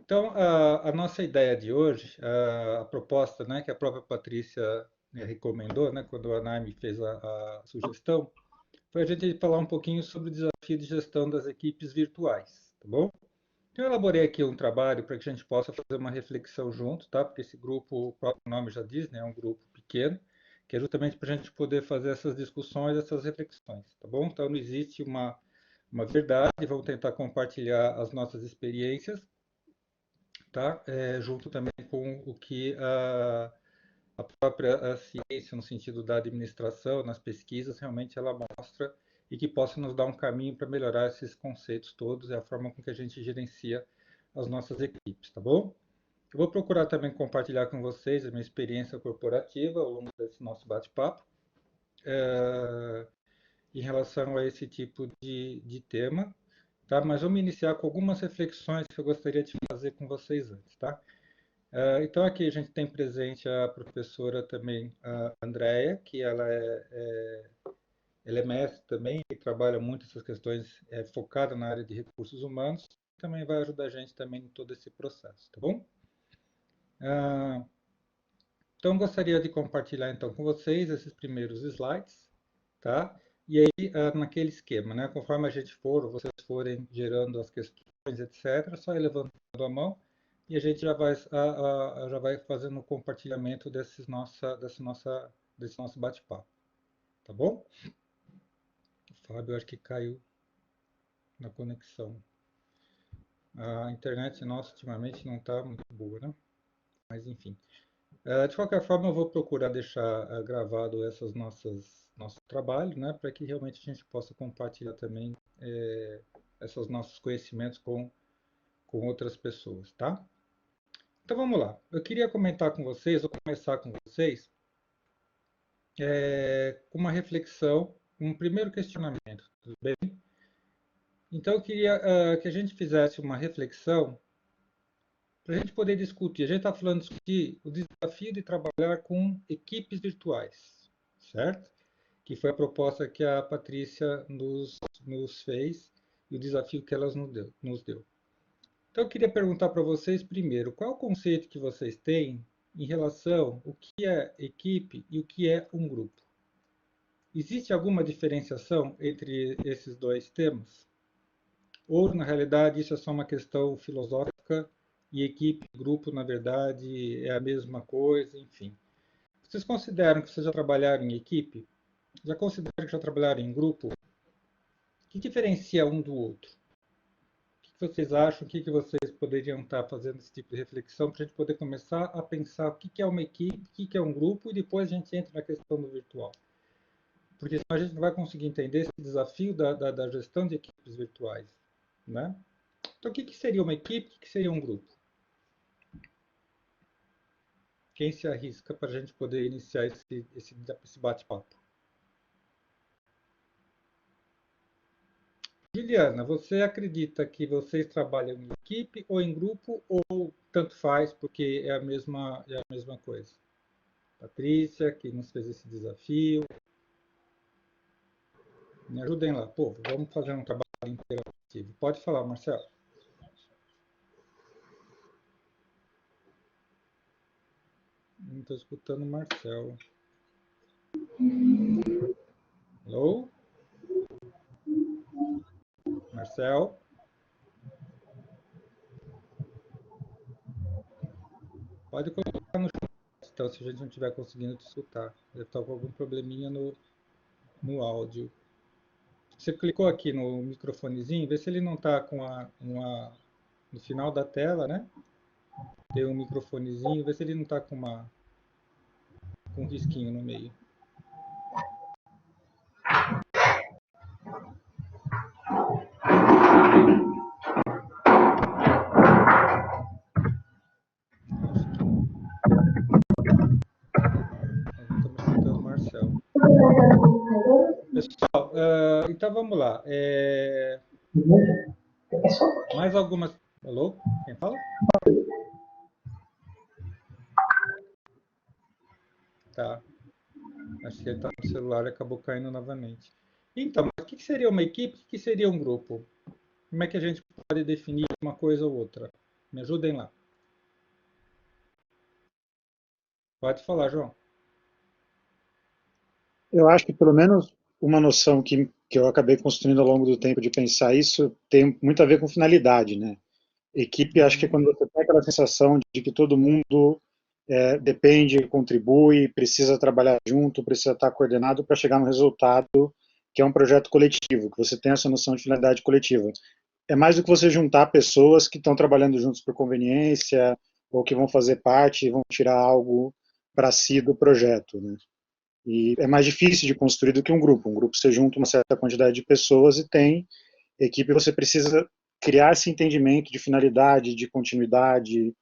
Então, a nossa ideia de hoje, a proposta, né, que a própria Patrícia recomendou, né, quando a Naime fez a sugestão, foi a gente falar um pouquinho sobre o desafio de gestão das equipes virtuais, tá bom? Então, eu elaborei aqui um trabalho para que a gente possa fazer uma reflexão junto, tá? Porque esse grupo, o próprio nome já diz, né, é um grupo pequeno, que é justamente para a gente poder fazer essas discussões, essas reflexões, tá bom? Então, não existe uma verdade, vamos tentar compartilhar as nossas experiências, tá? Junto também com o que a própria ciência, no sentido da administração, nas pesquisas, realmente ela mostra e que possa nos dar um caminho para melhorar esses conceitos todos e a forma com que a gente gerencia as nossas equipes, tá bom? Eu vou procurar também compartilhar com vocês a minha experiência corporativa ao longo desse nosso bate-papo, em relação a esse tipo de tema, tá? Mas vamos iniciar com algumas reflexões que eu gostaria de fazer com vocês antes, tá? Então aqui a gente tem presente a professora também, a Andrea, que ela é mestre também e trabalha muito essas questões focada na área de recursos humanos, também vai ajudar a gente também em todo esse processo, tá bom? Então gostaria de compartilhar então com vocês esses primeiros slides, tá? E aí naquele esquema, né? Conforme a gente for, vocês forem gerando as questões, etc., só ir levantando a mão e a gente já vai fazendo o compartilhamento desse nosso bate-papo, tá bom? O Fábio acho que caiu na conexão. A internet nossa ultimamente não está muito boa, né? Mas enfim. De qualquer forma, eu vou procurar deixar gravado nosso trabalho, né? Para que realmente a gente possa compartilhar também esses nossos conhecimentos com outras pessoas, tá? Então vamos lá. Eu queria comentar com vocês, ou começar com vocês, com uma reflexão, um primeiro questionamento, tudo bem? Então eu queria que a gente fizesse uma reflexão para a gente poder discutir. A gente está falando de discutir o desafio de trabalhar com equipes virtuais, certo? Que foi a proposta que a Patrícia nos fez e o desafio que ela nos deu. Então eu queria perguntar para vocês primeiro, qual é o conceito que vocês têm em relação ao que é equipe e o que é um grupo? Existe alguma diferenciação entre esses dois temas? Ou, na realidade, isso é só uma questão filosófica e equipe e grupo, na verdade, é a mesma coisa, enfim. Vocês consideram que vocês já trabalharam em equipe? Já consideram que já trabalharam em grupo? O que diferencia um do outro? O que vocês acham? O que vocês poderiam estar fazendo esse tipo de reflexão para a gente poder começar a pensar o que é uma equipe, o que é um grupo e depois a gente entra na questão do virtual? Porque senão a gente não vai conseguir entender esse desafio da gestão de equipes virtuais, né? Então, o que seria uma equipe? O que seria um grupo? Quem se arrisca para a gente poder iniciar esse bate-papo? Juliana, você acredita que vocês trabalham em equipe ou em grupo ou tanto faz porque é a mesma coisa? Patrícia, que nos fez esse desafio. Me ajudem lá. Pô, vamos fazer um trabalho interativo. Pode falar, Marcelo. Não estou escutando o Marcelo. Alô? Marcel? Pode colocar no chat, então, se a gente não estiver conseguindo te escutar. Deve estar com algum probleminha no áudio. Você clicou aqui no microfonezinho, vê se ele não está com no final da tela, né? Tem um microfonezinho, vê se ele não está com com um risquinho no meio. Nós não estamos escutando o Marcel. Pessoal, então vamos lá. Mais algumas... Alô? Quem fala? Tá. Acho que ele está no celular e acabou caindo novamente. Então, mas o que seria uma equipe? O que seria um grupo? Como é que a gente pode definir uma coisa ou outra? Me ajudem lá. Pode falar, João. Eu acho que pelo menos uma noção que eu acabei construindo ao longo do tempo de pensar isso tem muito a ver com finalidade, né? Equipe, acho que é quando você tem aquela sensação de que todo mundo depende, contribui, precisa trabalhar junto, precisa estar coordenado para chegar no resultado, que é um projeto coletivo, que você tem essa noção de finalidade coletiva. É mais do que você juntar pessoas que estão trabalhando juntos por conveniência, ou que vão fazer parte e vão tirar algo para si do projeto, né? E é mais difícil de construir do que um grupo. Um grupo você junta uma certa quantidade de pessoas e tem equipe, você precisa criar esse entendimento de finalidade, de continuidade,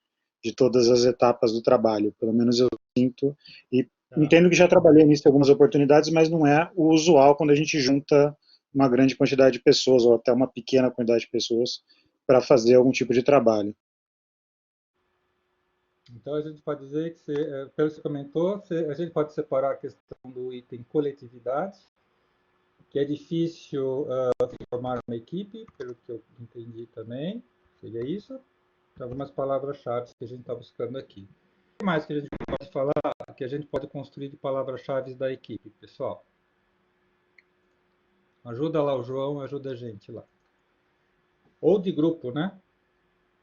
de todas as etapas do trabalho. Pelo menos eu sinto. E Tá. entendo que já trabalhei nisso em algumas oportunidades, mas não é o usual quando a gente junta uma grande quantidade de pessoas, ou até uma pequena quantidade de pessoas, para fazer algum tipo de trabalho. Então, a gente pode dizer que, pelo que você comentou, a gente pode separar a questão do item coletividade, que é difícil formar uma equipe, pelo que eu entendi também, seria isso. Algumas palavras-chave que a gente está buscando aqui. O que mais que a gente pode falar, que a gente pode construir de palavras-chave da equipe, pessoal? Ajuda lá o João, ajuda a gente lá. Ou de grupo, né?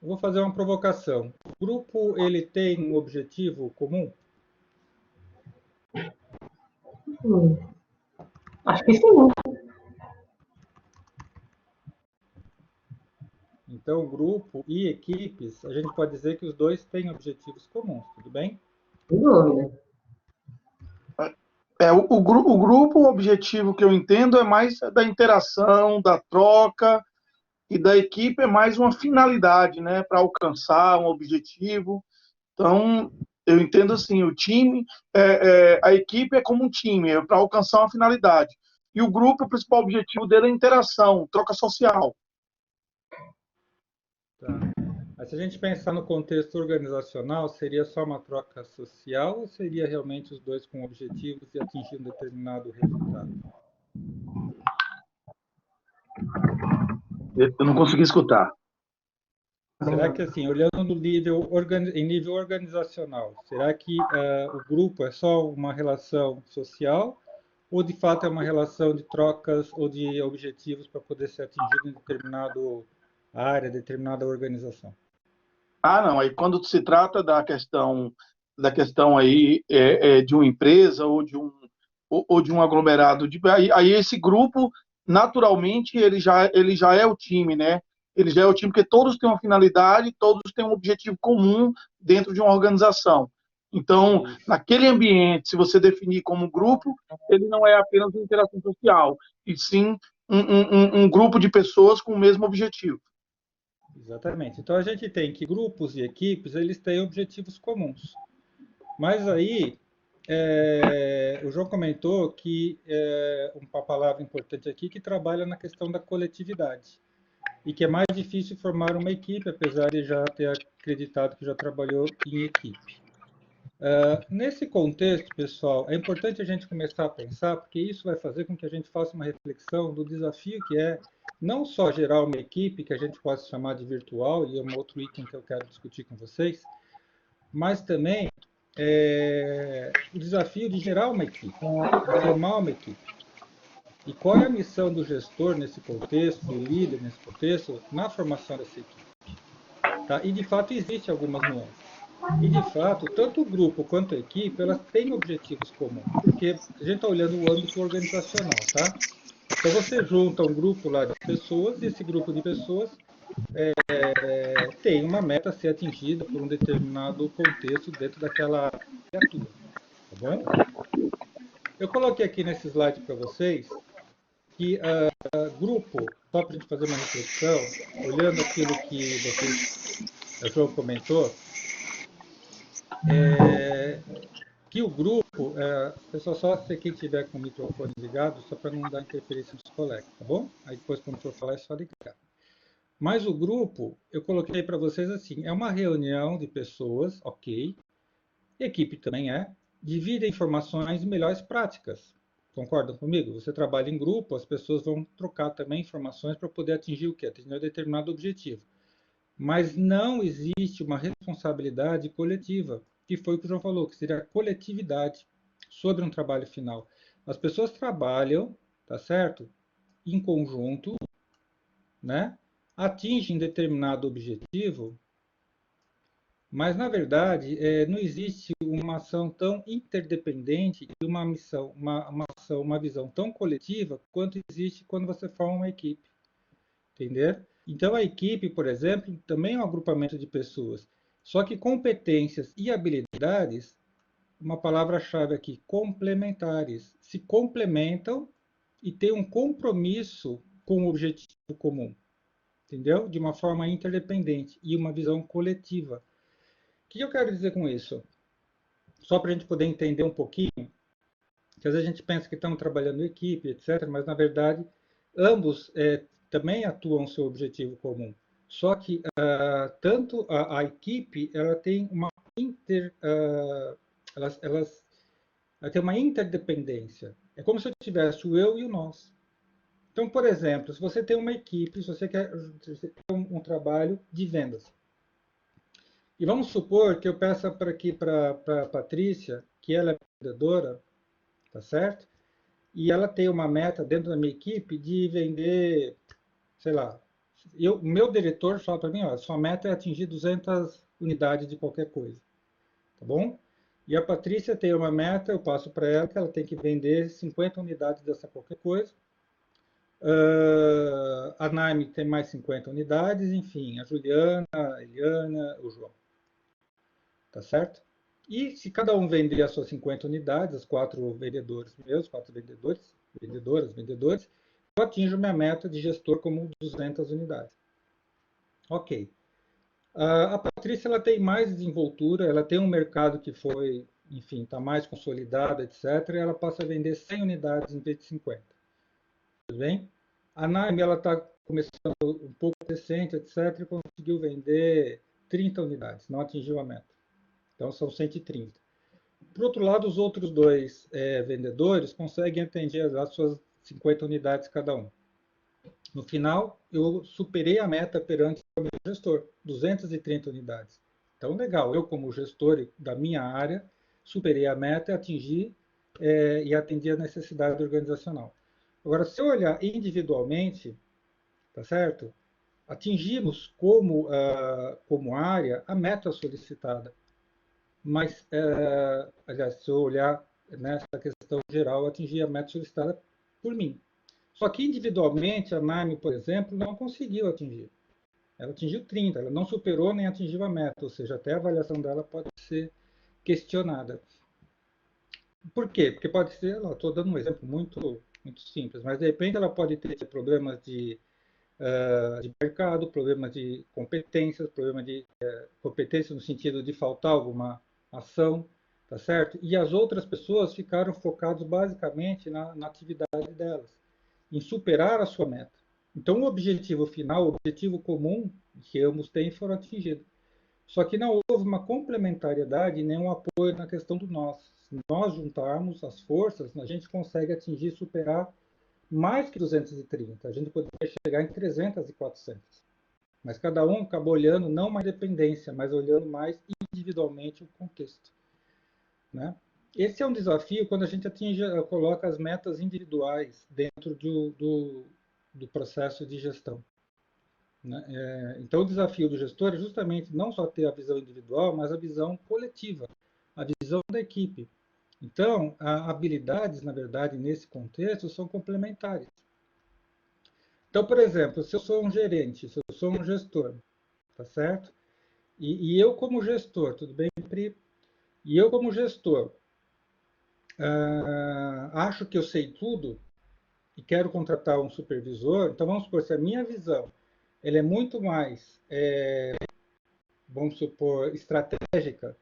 Eu vou fazer uma provocação. O grupo, ele tem um objetivo comum? Hum, acho que sim. Então, grupo e equipes, a gente pode dizer que os dois têm objetivos comuns, tudo bem? Sem dúvida. O grupo, o objetivo que eu entendo é mais da interação, da troca, e da equipe é mais uma finalidade, né, para alcançar um objetivo. Então, eu entendo assim, o time, a equipe é como um time, é para alcançar uma finalidade. E o grupo, o principal objetivo dele é interação, troca social. Tá. Mas se a gente pensar no contexto organizacional, seria só uma troca social ou seria realmente os dois com objetivos e atingir um determinado resultado? Eu não consegui escutar. Será que, assim, olhando no nível em nível organizacional, será que o grupo é só uma relação social ou, de fato, é uma relação de trocas ou de objetivos para poder ser atingido em determinada área, determinada organização? Ah, não. Aí quando se trata da questão aí de uma empresa ou de um aglomerado, aí esse grupo naturalmente ele já é o time, né? Ele já é o time porque todos têm uma finalidade, todos têm um objetivo comum dentro de uma organização. Então, Isso. naquele ambiente, se você definir como grupo, ele não é apenas uma interação social, e sim um grupo de pessoas com o mesmo objetivo. Exatamente. Então a gente tem que grupos e equipes, eles têm objetivos comuns. Mas aí, o João comentou que uma palavra importante aqui que trabalha na questão da coletividade. E que é mais difícil formar uma equipe, apesar de já ter acreditado que já trabalhou em equipe. Nesse contexto, pessoal, é importante a gente começar a pensar, porque isso vai fazer com que a gente faça uma reflexão do desafio que é não só gerar uma equipe, que a gente possa chamar de virtual, e é um outro item que eu quero discutir com vocês, mas também o desafio de gerar uma equipe, de formar uma equipe. E qual é a missão do gestor nesse contexto, do líder nesse contexto, na formação dessa equipe? Tá? E, de fato, existem algumas nuances. E, de fato, tanto o grupo quanto a equipe, elas têm objetivos comuns, porque a gente está olhando o âmbito organizacional, tá? Então, você junta um grupo lá de pessoas, e esse grupo de pessoas tem uma meta a ser atingida por um determinado contexto dentro daquela criatura, tá bom? Eu coloquei aqui nesse slide para vocês que grupo, só para a gente fazer uma reflexão, olhando aquilo que a João comentou, que o grupo, pessoal, só se quem tiver com o microfone ligado, só para não dar interferência nos colegas, tá bom? Aí depois, quando for falar, é só ligar. Mas o grupo, eu coloquei para vocês assim, é uma reunião de pessoas, ok, equipe também divide informações e melhores práticas. Concordam comigo? Você trabalha em grupo, as pessoas vão trocar também informações para poder atingir o quê? Atingir um determinado objetivo. mas não existe uma responsabilidade coletiva, que foi o que o João falou, que seria a coletividade sobre um trabalho final. As pessoas trabalham, tá certo? Em conjunto, né? Atingem determinado objetivo, mas na verdade não existe uma ação tão interdependente e uma missão, uma visão tão coletiva quanto existe quando você forma uma equipe, entender? Então a equipe, por exemplo, também é um agrupamento de pessoas, só que competências e habilidades, uma palavra-chave aqui, complementares, se complementam e têm um compromisso com o objetivo comum, entendeu? De uma forma interdependente e uma visão coletiva. O que eu quero dizer com isso? Só para a gente poder entender um pouquinho, que às vezes a gente pensa que estamos trabalhando em equipe, etc., mas na verdade ambos também atuam no seu objetivo comum. Só que tanto a equipe ela tem uma ela tem uma interdependência. É como se eu tivesse o eu e o nós. Então, por exemplo, se você tem uma equipe, se você quer um trabalho de vendas, e vamos supor que eu peça para aqui para a Patrícia, que ela é vendedora, tá certo? E ela tem uma meta dentro da minha equipe de vender, sei lá, o meu diretor fala para mim, ó, sua meta é atingir 200 unidades de qualquer coisa, tá bom? E a Patrícia tem uma meta, eu passo para ela que ela tem que vender 50 unidades dessa qualquer coisa. A Naime tem mais 50 unidades, enfim, a Juliana, a Eliana, o João. Tá certo? E se cada um vender as suas 50 unidades, os 4 vendedores meus, 4 vendedores, vendedoras, vendedores, eu atinjo minha meta de gestor como 200 unidades. Ok. A Patrícia ela tem mais desenvoltura, ela tem um mercado que foi, enfim, está mais consolidado, etc. E ela passa a vender 100 unidades em vez de 50. Tudo bem? A Naime ela está começando um pouco recente, etc. E conseguiu vender 30 unidades, não atingiu a meta. Então são 130. Por outro lado, os outros dois vendedores conseguem atender as suas 50 unidades cada um. No final, eu superei a meta perante o meu gestor, 230 unidades. Então, legal, eu como gestor da minha área, superei a meta e atingi e atendi a necessidade organizacional. Agora, se eu olhar individualmente, tá certo? Atingimos como área a meta solicitada. Mas, aliás, se eu olhar nessa questão geral, eu atingi a meta solicitada por mim. Só que individualmente, a Naime, por exemplo, não conseguiu atingir. Ela atingiu 30, ela não superou nem atingiu a meta, ou seja, até a avaliação dela pode ser questionada. Por quê? Porque pode ser, estou dando um exemplo muito simples, mas de repente ela pode ter problemas de mercado, problemas de competências, problema de competência no sentido de faltar alguma ação, tá certo? E as outras pessoas ficaram focadas basicamente na atividade delas, em superar a sua meta. Então, o objetivo final, o objetivo comum que ambos têm foram atingidos. Só que não houve uma complementariedade nem um apoio na questão do nós. Se nós juntarmos as forças, a gente consegue atingir e superar mais que 230. A gente poderia chegar em 300 e 400. Mas cada um acaba olhando não uma dependência, mas olhando mais individualmente o contexto. Né? Esse é um desafio quando a gente coloca as metas individuais dentro do processo de gestão. Né? Então, o desafio do gestor é justamente não só ter a visão individual, mas a visão coletiva, a visão da equipe. Então, habilidades, na verdade, nesse contexto, são complementares. Então, por exemplo, se eu sou um gerente, se eu sou um gestor, tá certo? E eu como gestor, tudo bem, Pri? E eu como gestor, acho que eu sei tudo e quero contratar um supervisor, então vamos supor, se a minha visão ela é muito mais, vamos supor, estratégica,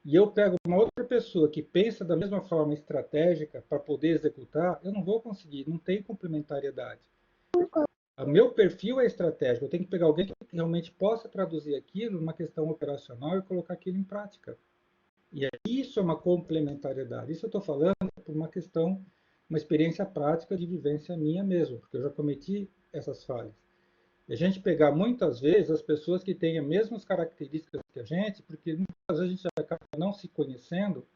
e eu pego uma outra pessoa que pensa da mesma forma estratégica para poder executar, eu não vou conseguir, não tem complementariedade. O meu perfil é estratégico, eu tenho que pegar alguém que realmente possa traduzir aquilo numa questão operacional e colocar aquilo em prática. E isso é uma complementariedade. Isso eu estou falando por uma questão, uma experiência prática de vivência minha mesmo, porque eu já cometi essas falhas. E a gente pegar muitas vezes as pessoas que têm as mesmas características que a gente, porque muitas vezes a gente acaba não se conhecendo,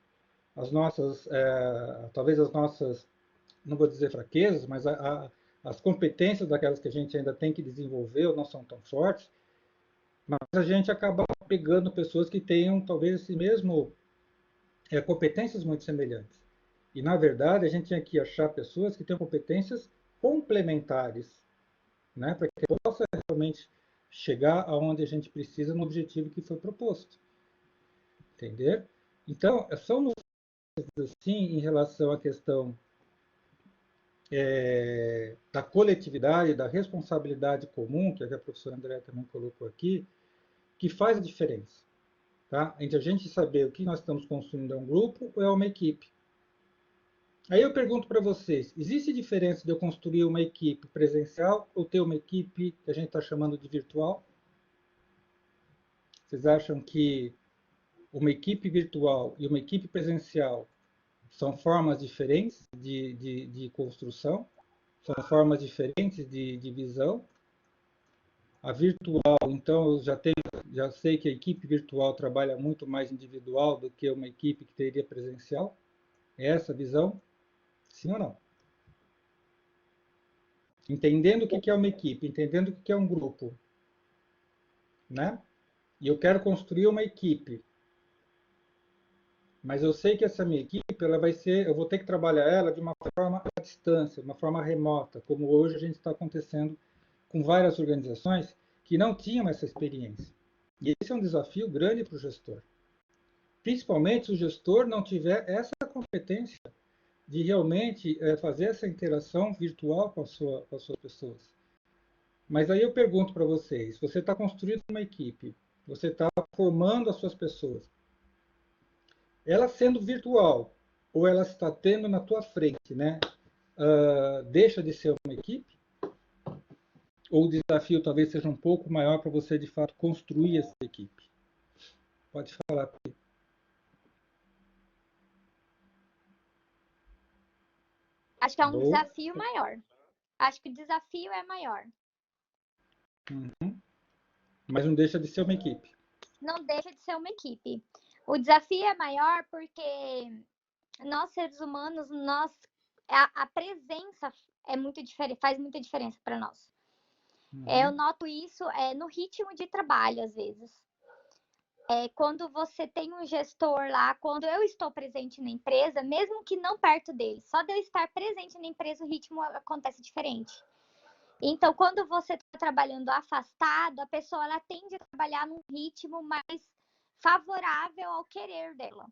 as nossas, talvez as nossas, não vou dizer fraquezas, mas as competências daquelas que a gente ainda tem que desenvolver ou não são tão fortes, mas a gente acaba pegando pessoas que tenham talvez esse mesmo competências muito semelhantes. E na verdade a gente tinha que achar pessoas que tenham competências complementares, né, para que possa realmente chegar aonde a gente precisa no objetivo que foi proposto. Entender? Então, são nuances assim em relação à questão da coletividade, da responsabilidade comum, que a professora André também colocou aqui, que faz a diferença. Tá? Entre a gente saber o que nós estamos construindo é um grupo ou é uma equipe. Aí eu pergunto para vocês, existe diferença de eu construir uma equipe presencial ou ter uma equipe que a gente está chamando de virtual? Vocês acham que uma equipe virtual e uma equipe presencial são formas diferentes de construção? São formas diferentes de visão? A virtual, então, eu já sei que a equipe virtual trabalha muito mais individual do que uma equipe que teria presencial? É essa a visão? Sim ou não? Entendendo o que é uma equipe, entendendo o que é um grupo, né? E eu quero construir uma equipe, mas eu sei que essa minha equipe, ela vai ser, eu vou ter que trabalhar ela de uma forma à distância, de uma forma remota, como hoje a gente está acontecendo com várias organizações que não tinham essa experiência. E esse é um desafio grande para o gestor. Principalmente se o gestor não tiver essa competência de realmente fazer essa interação virtual com as suas pessoas. Mas aí eu pergunto para vocês, você está construindo uma equipe, você está formando as suas pessoas. Ela sendo virtual, ou ela está tendo na tua frente, né? Deixa de ser uma equipe? Ou o desafio talvez seja um pouco maior para você, de fato, construir essa equipe? Pode falar. Acho que é um Alô? desafio maior. Acho que o desafio é maior. Uhum. Mas não deixa de ser uma equipe. Não deixa de ser uma equipe. O desafio é maior porque nós, seres humanos, a presença é muito diferente, faz muita diferença para nós. Eu noto isso no ritmo de trabalho, às vezes. Quando você tem um gestor lá, quando eu estou presente na empresa, mesmo que não perto dele, só de eu estar presente na empresa, o ritmo acontece diferente. Então, quando você está trabalhando afastado, a pessoa ela tende a trabalhar num ritmo mais favorável ao querer dela.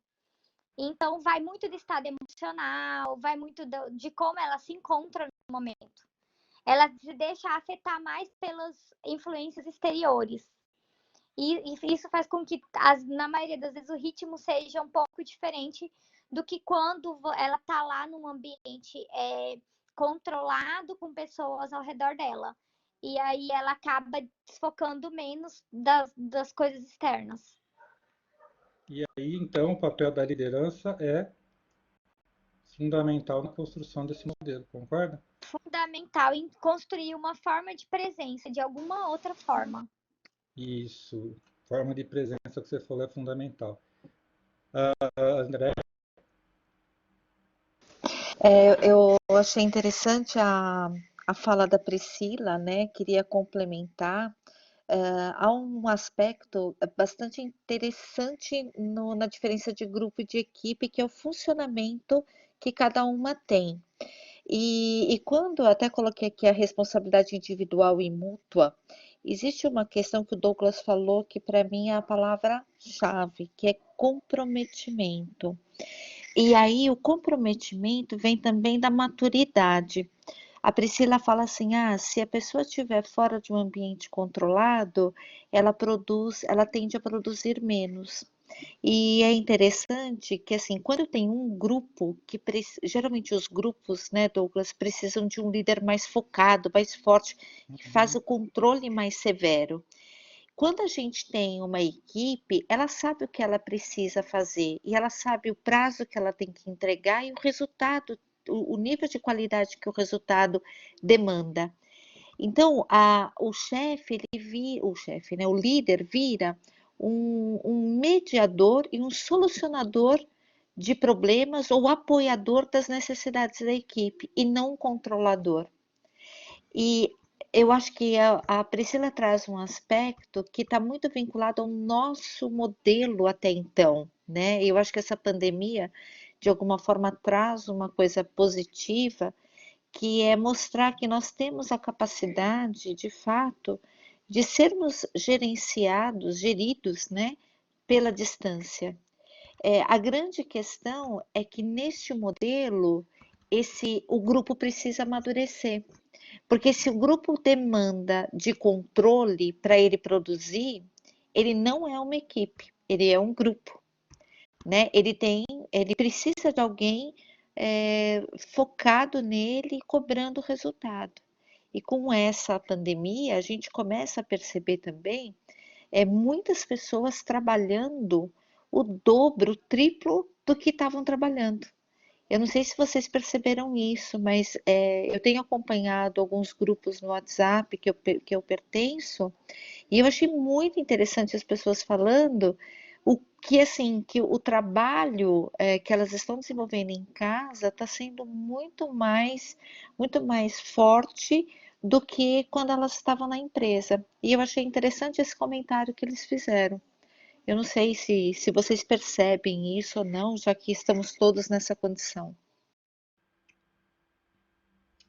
Então, vai muito do estado emocional, vai muito de como ela se encontra no momento. Ela se deixa afetar mais pelas influências exteriores. E isso faz com que, na maioria das vezes, o ritmo seja um pouco diferente do que quando ela está lá num ambiente controlado com pessoas ao redor dela. E aí ela acaba desfocando menos das coisas externas. E aí, então, o papel da liderança é fundamental na construção desse modelo, concorda? Fundamental em construir uma forma de presença de alguma outra forma. Isso, forma de presença que você falou é fundamental. André? Eu achei interessante a fala da Priscila, né? Queria complementar. Há um aspecto bastante interessante na diferença de grupo e de equipe, que é o funcionamento que cada uma tem. E quando até coloquei aqui a responsabilidade individual e mútua, existe uma questão que o Douglas falou que para mim é a palavra-chave, que é comprometimento. E aí o comprometimento vem também da maturidade. A Priscila fala assim: se a pessoa estiver fora de um ambiente controlado, ela tende a produzir menos. E é interessante que, assim, quando tem um grupo, geralmente os grupos, né, Douglas, precisam de um líder mais focado, mais forte, que faz o controle mais severo. Quando a gente tem uma equipe, ela sabe o que ela precisa fazer e ela sabe o prazo que ela tem que entregar e o resultado, o nível de qualidade que o resultado demanda. Então, o chefe, né, o líder vira um mediador e um solucionador de problemas ou apoiador das necessidades da equipe e não um controlador. E eu acho que a Priscila traz um aspecto que está muito vinculado ao nosso modelo até então, né? Eu acho que essa pandemia, de alguma forma, traz uma coisa positiva, que é mostrar que nós temos a capacidade, de fato, de sermos geridos, né, pela distância. A grande questão é que neste modelo, o grupo precisa amadurecer. Porque se o grupo demanda de controle para ele produzir, ele não é uma equipe, ele é um grupo, né? Ele precisa de alguém focado nele e cobrando resultado. E com essa pandemia, a gente começa a perceber também muitas pessoas trabalhando o dobro, o triplo do que estavam trabalhando. Eu não sei se vocês perceberam isso, mas eu tenho acompanhado alguns grupos no WhatsApp que eu pertenço, e eu achei muito interessante as pessoas falando que o trabalho que elas estão desenvolvendo em casa está sendo muito mais forte do que quando elas estavam na empresa. E eu achei interessante esse comentário que eles fizeram. Eu não sei se vocês percebem isso ou não, já que estamos todos nessa condição.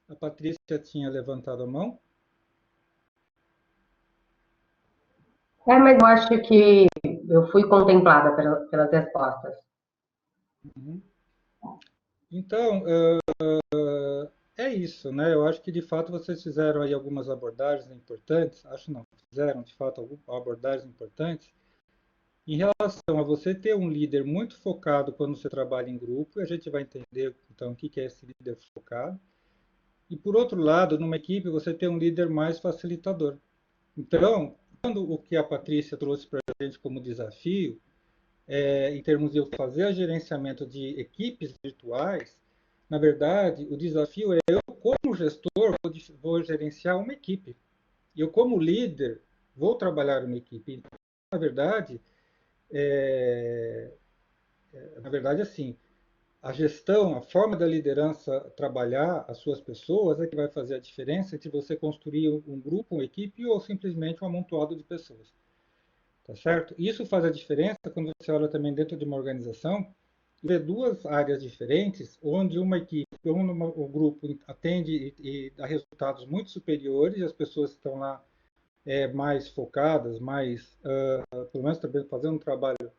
A Patrícia tinha levantado a mão. Mas eu acho que eu fui contemplada pelas respostas. Uhum. Então, é isso, né? Eu acho que de fato vocês fizeram aí algumas abordagens importantes, acho não, fizeram de fato abordagens importantes em relação a você ter um líder muito focado quando você trabalha em grupo, e a gente vai entender então o que é esse líder focado. E por outro lado, numa equipe, você ter um líder mais facilitador. Então, quando o que a Patrícia trouxe para a gente como desafio, em termos de eu fazer o gerenciamento de equipes virtuais, na verdade, o desafio é eu, como gestor, vou gerenciar uma equipe. Eu, como líder, vou trabalhar uma equipe. Então, na verdade, assim, a gestão, a forma da liderança trabalhar as suas pessoas é que vai fazer a diferença entre você construir um grupo, uma equipe ou simplesmente um amontoado de pessoas. Tá certo? Isso faz a diferença quando você olha também dentro de uma organização e vê duas áreas diferentes, onde uma equipe, o grupo atende e dá resultados muito superiores, e as pessoas estão lá mais focadas, pelo menos também fazendo um trabalho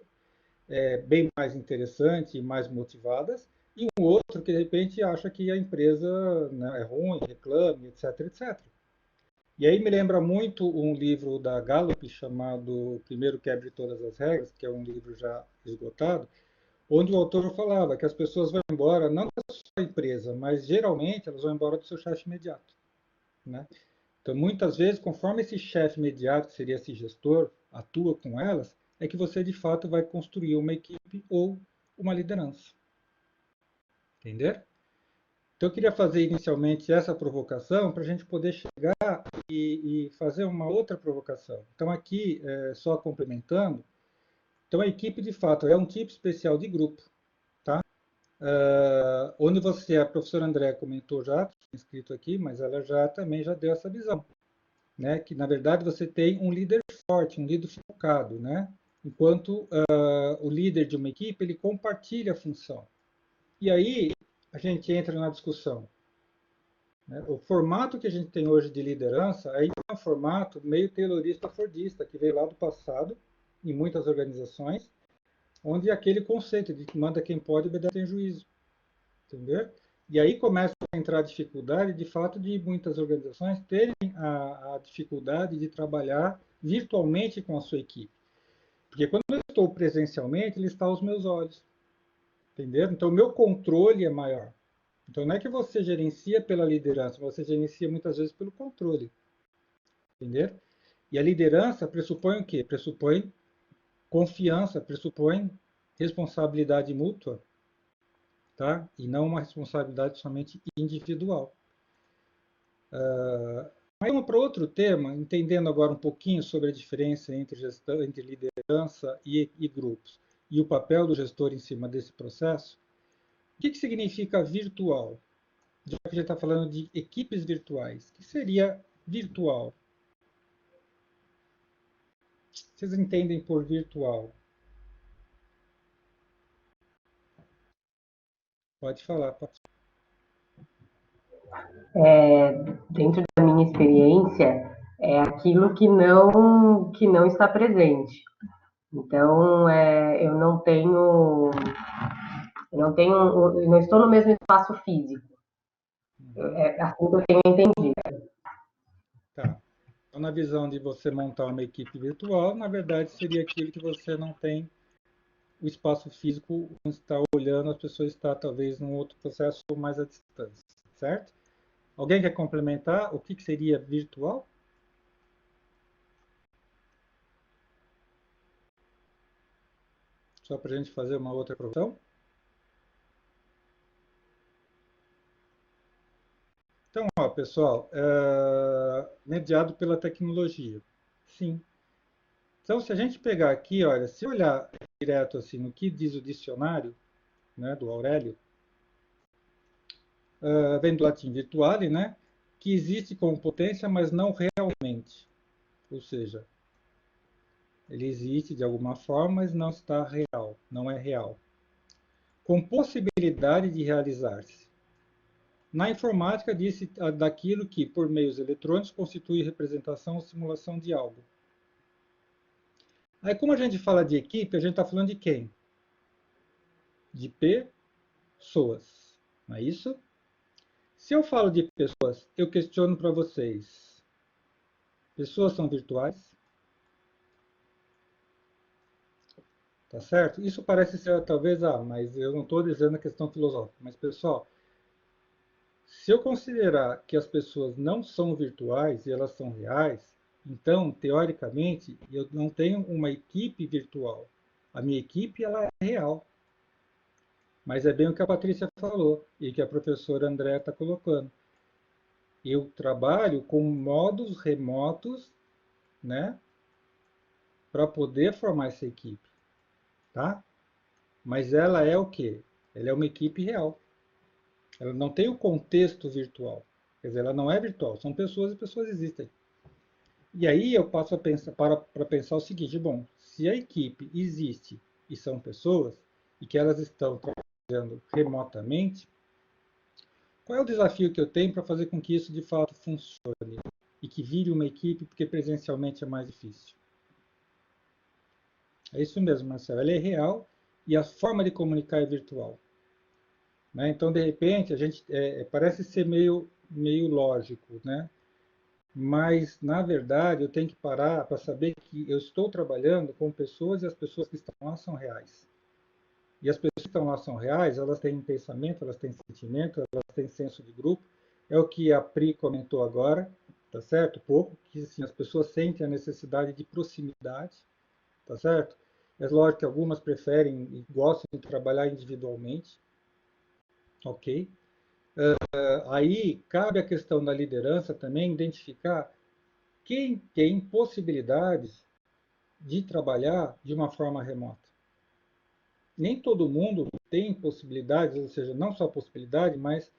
bem mais interessante e mais motivadas, e um outro que de repente acha que a empresa, né, é ruim, reclame, etc, etc. E aí me lembra muito um livro da Gallup chamado Primeiro Quebre Todas as Regras, que é um livro já esgotado, onde o autor falava que as pessoas vão embora não da sua empresa, mas geralmente elas vão embora do seu chefe imediato, né? Então, muitas vezes, conforme esse chefe imediato, que seria esse gestor, atua com elas, é que você de fato vai construir uma equipe ou uma liderança. Entender? Então, eu queria fazer inicialmente essa provocação para a gente poder chegar e fazer uma outra provocação. Então, aqui, só complementando, então a equipe de fato é um tipo especial de grupo, tá? Onde você, a professora André comentou já, escrito aqui, mas ela também já deu essa visão, né? Que na verdade você tem um líder forte, um líder focado, né? Enquanto o líder de uma equipe ele compartilha a função. E aí a gente entra na discussão. Né? O formato que a gente tem hoje de liderança aí é um formato meio taylorista-fordista, que veio lá do passado, em muitas organizações, onde é aquele conceito de que manda quem pode, obedece quem tem juízo. Entendeu? E aí começa a entrar a dificuldade, de fato, de muitas organizações terem a dificuldade de trabalhar virtualmente com a sua equipe. Porque quando eu estou presencialmente, ele está aos meus olhos. Entendeu? Então, o meu controle é maior. Então, não é que você gerencia pela liderança, você gerencia muitas vezes pelo controle. Entendeu? E a liderança pressupõe o quê? Pressupõe confiança, pressupõe responsabilidade mútua, tá? E não uma responsabilidade somente individual. Mas vamos para outro tema, entendendo agora um pouquinho sobre a diferença entre gestão, entre liderança e grupos, e o papel do gestor em cima desse processo. O que significa virtual? Já que a gente está falando de equipes virtuais, o que seria virtual? Vocês entendem por virtual? Pode falar, pode. Dentro da minha experiência, é aquilo que não está presente. Então, eu não estou no mesmo espaço físico. É assim que eu tenho entendido. Tá. Então, na visão de você montar uma equipe virtual, na verdade seria aquilo que você não tem o espaço físico, onde está olhando, as pessoas estão talvez num outro processo mais à distância, certo? Alguém quer complementar o que seria virtual? Só para a gente fazer uma outra profissão? Então, ó, pessoal, mediado pela tecnologia. Sim. Então, se a gente pegar aqui, olha, se olhar direto assim no que diz o dicionário, né, do Aurélio, vem do latim virtuale, né, que existe como potência, mas não realmente. Ou seja, ele existe de alguma forma, mas não está real, não é real. Com possibilidade de realizar-se. Na informática, disse daquilo que, por meios eletrônicos, constitui representação ou simulação de algo. Aí, como a gente fala de equipe, a gente está falando de quem? De pessoas, não é isso? Se eu falo de pessoas, eu questiono para vocês. Pessoas são virtuais? Tá certo? Isso parece ser talvez, mas eu não estou dizendo a questão filosófica. Mas, pessoal, se eu considerar que as pessoas não são virtuais e elas são reais, então, teoricamente, eu não tenho uma equipe virtual. A minha equipe ela é real. Mas é bem o que a Patrícia falou e que a professora André está colocando. Eu trabalho com modos remotos, né, para poder formar essa equipe, tá? Mas ela é o quê? Ela é uma equipe real. Ela não tem o contexto virtual. Quer dizer, ela não é virtual, são pessoas e pessoas existem. E aí eu passo a pensar para pensar o seguinte, bom, se a equipe existe e são pessoas e que elas estão trabalhando remotamente, qual é o desafio que eu tenho para fazer com que isso de fato funcione e que vire uma equipe, porque presencialmente é mais difícil? É isso mesmo, Marcelo. Ela é real e a forma de comunicar é virtual. Né? Então, de repente, a gente parece ser meio lógico, né? Mas, na verdade, eu tenho que parar para saber que eu estou trabalhando com pessoas e as pessoas que estão lá são reais. E as pessoas que estão lá são reais, elas têm pensamento, elas têm sentimento, elas têm senso de grupo. É o que a Pri comentou agora, tá certo? Pouco, que assim, as pessoas sentem a necessidade de proximidade, tá certo? É lógico que algumas preferem e gostam de trabalhar individualmente, ok? Aí cabe a questão da liderança também identificar quem tem possibilidades de trabalhar de uma forma remota. Nem todo mundo tem possibilidades, ou seja, não só possibilidade, mas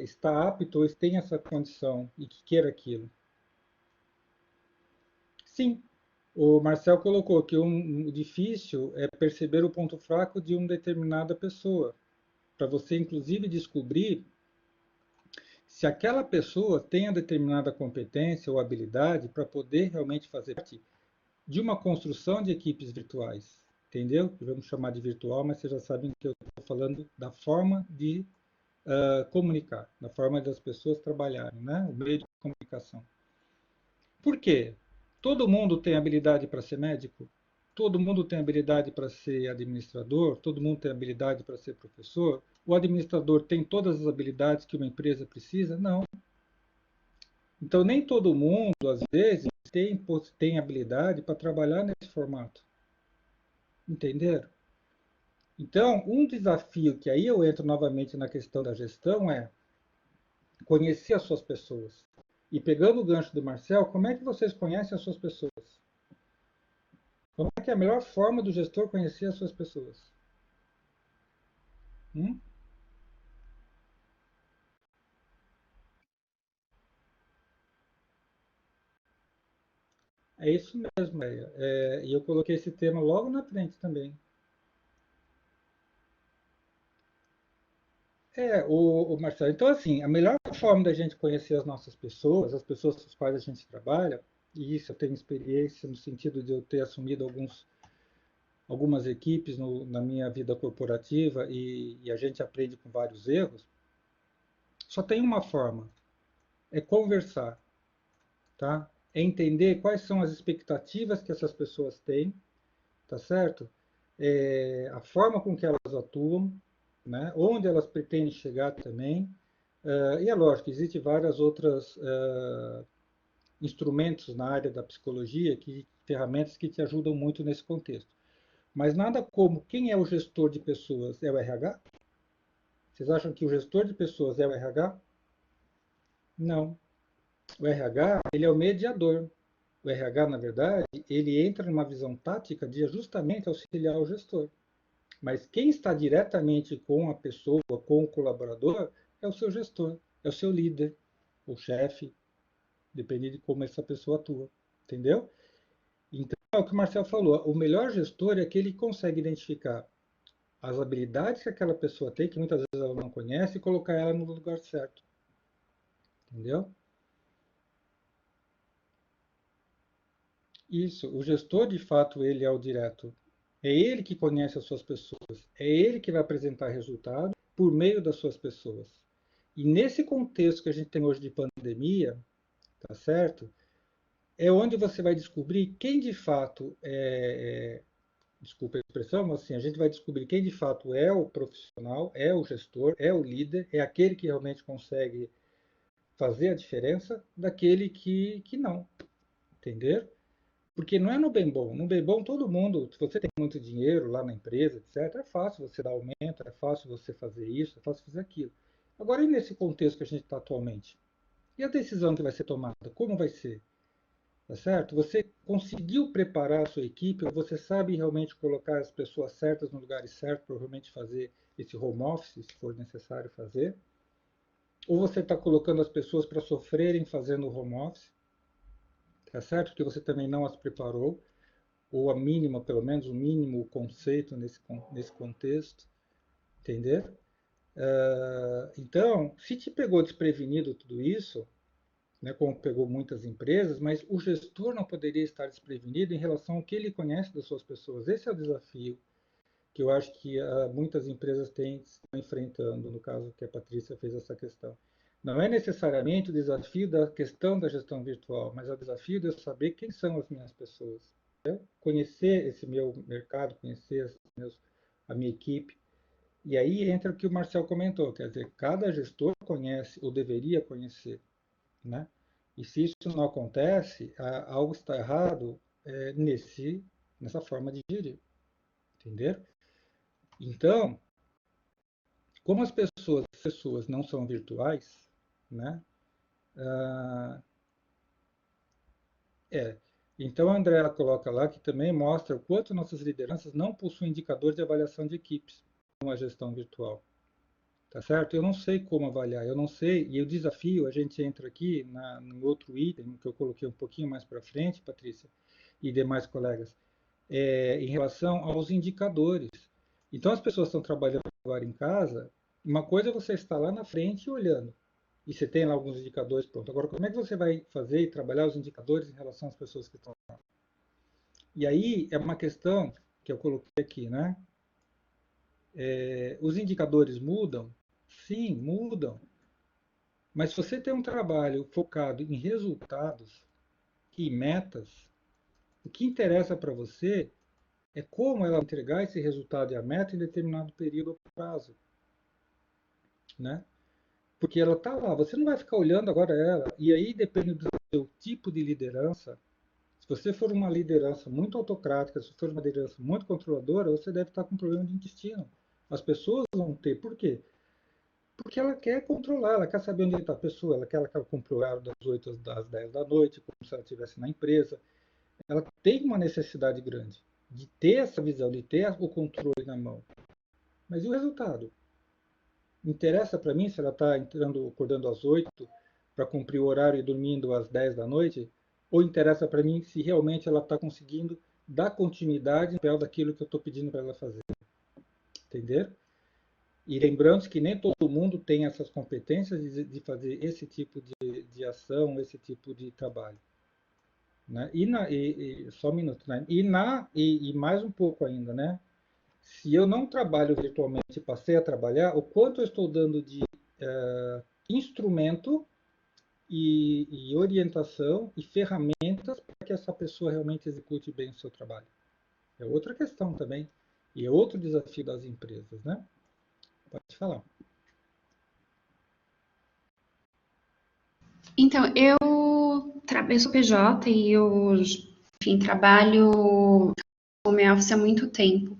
está apto ou tem essa condição e que queira aquilo. Sim, o Marcel colocou que o difícil é perceber o ponto fraco de uma determinada pessoa, para você inclusive descobrir se aquela pessoa tem a determinada competência ou habilidade para poder realmente fazer parte de uma construção de equipes virtuais. Entendeu? Vamos chamar de virtual, mas vocês já sabem que eu estou falando da forma de comunicar, da forma das pessoas trabalharem, né? O meio de comunicação. Por quê? Todo mundo tem habilidade para ser médico? Todo mundo tem habilidade para ser administrador? Todo mundo tem habilidade para ser professor? O administrador tem todas as habilidades que uma empresa precisa? Não. Então, nem todo mundo, às vezes, tem habilidade para trabalhar nesse formato. Entenderam? Então, um desafio que aí eu entro novamente na questão da gestão é conhecer as suas pessoas E pegando o gancho do Marcel, como é que vocês conhecem as suas pessoas? Como é que é a melhor forma do gestor conhecer as suas pessoas? Hum? É isso mesmo, Leia. E eu coloquei esse tema logo na frente também. O Marcelo. Então, assim, a melhor forma da gente conhecer as pessoas com as quais a gente trabalha, e isso eu tenho experiência no sentido de eu ter assumido algumas equipes na minha vida corporativa e a gente aprende com vários erros, só tem uma forma, é conversar, tá? É entender quais são as expectativas que essas pessoas têm, tá certo? A forma com que elas atuam, né? Onde elas pretendem chegar também. E é lógico, existem várias outras instrumentos na área da psicologia, ferramentas que te ajudam muito nesse contexto. Mas nada como quem é o gestor de pessoas é o RH? Vocês acham que o gestor de pessoas é o RH? Não. O RH, ele é o mediador. O RH, na verdade, ele entra numa visão tática de justamente auxiliar o gestor. Mas quem está diretamente com a pessoa, com o colaborador, é o seu gestor, é o seu líder, o chefe, depende de como essa pessoa atua. Entendeu? Então, é o que o Marcel falou, o melhor gestor é aquele que consegue identificar as habilidades que aquela pessoa tem, que muitas vezes ela não conhece, e colocar ela no lugar certo. Entendeu? Isso, o gestor, de fato, ele é o direto. É ele que conhece as suas pessoas. É ele que vai apresentar resultado por meio das suas pessoas. E nesse contexto que a gente tem hoje de pandemia, tá certo? É onde você vai descobrir quem de fato desculpa a expressão, mas assim, a gente vai descobrir quem de fato é o profissional, é o gestor, é o líder, é aquele que realmente consegue fazer a diferença daquele que não, entender? Porque não é no bem bom. No bem bom, todo mundo, se você tem muito dinheiro lá na empresa, etc., é fácil você dar aumento, é fácil você fazer isso, é fácil fazer aquilo. Agora, e nesse contexto que a gente está atualmente? E a decisão que vai ser tomada? Como vai ser? Tá certo? Você conseguiu preparar a sua equipe, você sabe realmente colocar as pessoas certas no lugar certo para realmente fazer esse home office, se for necessário fazer? Ou você está colocando as pessoas para sofrerem fazendo o home office, tá certo? Porque você também não as preparou, ou a mínima, pelo menos o mínimo o conceito nesse contexto, entender? Então, se te pegou desprevenido tudo isso, né, como pegou muitas empresas, mas o gestor não poderia estar desprevenido em relação ao que ele conhece das suas pessoas. Esse é o desafio que eu acho que muitas empresas estão enfrentando, no caso que a Patrícia fez essa questão. Não é necessariamente o desafio da questão da gestão virtual, mas é o desafio de eu saber quem são as minhas pessoas. Conhecer esse meu mercado, conhecer a minha equipe. E aí entra o que o Marcel comentou, quer dizer, cada gestor conhece ou deveria conhecer, né? E se isso não acontece, algo está errado nessa forma de gerir, entender? Então, como as pessoas não são virtuais, né? Ah, é. Então a Andrea coloca lá que também mostra o quanto nossas lideranças não possuem indicadores de avaliação de equipes com a gestão virtual. Tá certo? Eu não sei como avaliar, eu não sei, e o desafio, a gente entra aqui no outro item, que eu coloquei um pouquinho mais para frente, Patrícia, e demais colegas, em relação aos indicadores. Então, as pessoas estão trabalhando agora em casa, uma coisa é você estar lá na frente olhando, e você tem lá alguns indicadores pronto. Agora, como é que você vai fazer e trabalhar os indicadores em relação às pessoas que estão lá? E aí é uma questão que eu coloquei aqui, né? Os indicadores mudam? Sim, mudam. Mas se você tem um trabalho focado em resultados e metas, o que interessa para você é como ela entregar esse resultado e a meta em determinado período ou prazo, né? Porque ela está lá, você não vai ficar olhando agora ela. E aí depende do seu tipo de liderança. Se você for uma liderança muito autocrática, se for uma liderança muito controladora, você deve estar com um problema de intestino. As pessoas vão ter. Por quê? Porque ela quer controlar, ela quer saber onde está a pessoa, ela quer que ela cumpra o horário das 8 às 10 da noite, como se ela estivesse na empresa. Ela tem uma necessidade grande de ter essa visão, de ter o controle na mão. Mas e o resultado? Interessa para mim se ela está acordando às 8 para cumprir o horário e dormindo às 10 da noite? Ou interessa para mim se realmente ela está conseguindo dar continuidade no papel daquilo que eu estou pedindo para ela fazer? Entender? E lembrando que nem todo mundo tem essas competências de fazer esse tipo de ação, esse tipo de trabalho. Né? Só um minuto, né? E mais um pouco ainda, né? Se eu não trabalho virtualmente e passei a trabalhar, o quanto eu estou dando de instrumento e orientação e ferramentas para que essa pessoa realmente execute bem o seu trabalho. É outra questão também. E é outro desafio das empresas, né? Pode falar. Então, eu sou PJ e eu, enfim, trabalho home office há muito tempo.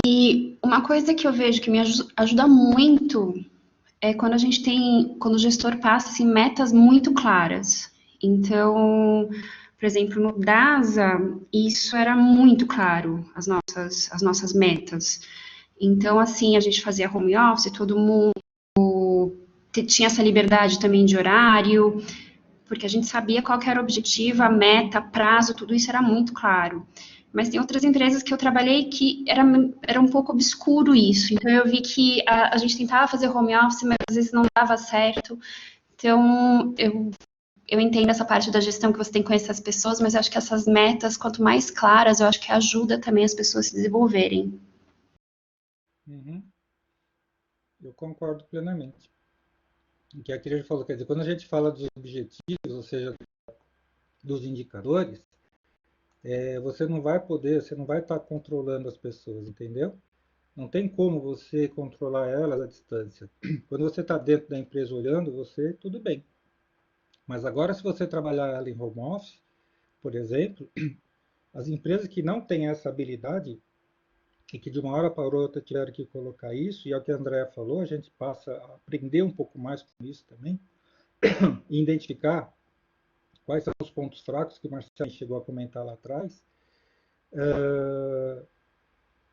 E uma coisa que eu vejo que me ajuda muito é quando quando o gestor passa assim, metas muito claras. Então, por exemplo, no DASA, isso era muito claro, as nossas metas. Então, assim, a gente fazia home office, todo mundo tinha essa liberdade também de horário, porque a gente sabia qual que era o objetivo, a meta, prazo, tudo isso era muito claro. Mas tem outras empresas que eu trabalhei que era um pouco obscuro isso. Então eu vi que a gente tentava fazer home office, mas às vezes não dava certo. Então eu entendo essa parte da gestão que você tem que conhecer as pessoas, mas eu acho que essas metas, quanto mais claras, eu acho que ajuda também as pessoas a se desenvolverem. Uhum. Eu concordo plenamente. O que a Kirei falou, quer dizer, quando a gente fala dos objetivos, ou seja, dos indicadores, você não vai poder, você não vai estar controlando as pessoas, entendeu? Não tem como você controlar elas à distância. Quando você está dentro da empresa olhando, você, tudo bem. Mas agora, se você trabalhar ela em home office, por exemplo, as empresas que não têm essa habilidade e que de uma hora para outra tiveram que colocar isso, e é o que a Andrea falou, a gente passa a aprender um pouco mais com isso também, e identificar quais são os pontos fracos que o Marcelo chegou a comentar lá atrás.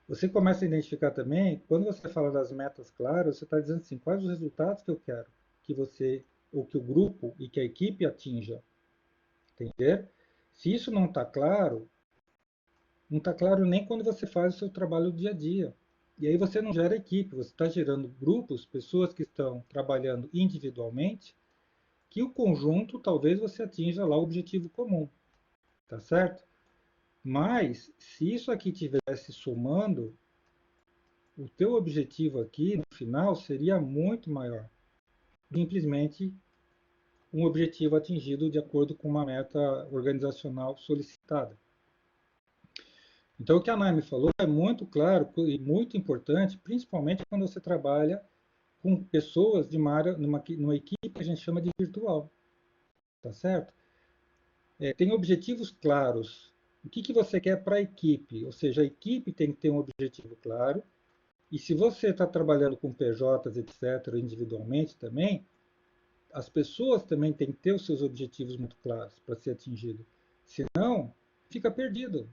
Você começa a identificar também, quando você fala das metas claras, você está dizendo assim, quais os resultados que eu quero que você, ou que o grupo e que a equipe atinja, entender? Se isso não está claro, não está claro nem quando você faz o seu trabalho do dia a dia. E aí você não gera equipe, você está gerando grupos, pessoas que estão trabalhando individualmente, que o conjunto talvez você atinja lá o objetivo comum, tá certo? Mas se isso aqui tivesse somando, o teu objetivo aqui no final seria muito maior. Simplesmente um objetivo atingido de acordo com uma meta organizacional solicitada. Então, o que a Naime falou é muito claro e muito importante, principalmente quando você trabalha com pessoas de uma área, numa equipe que a gente chama de virtual. Tá certo? Tem objetivos claros. O que você quer para a equipe? Ou seja, a equipe tem que ter um objetivo claro. E se você está trabalhando com PJs, etc., individualmente também, as pessoas também têm que ter os seus objetivos muito claros para ser atingido. Senão, fica perdido.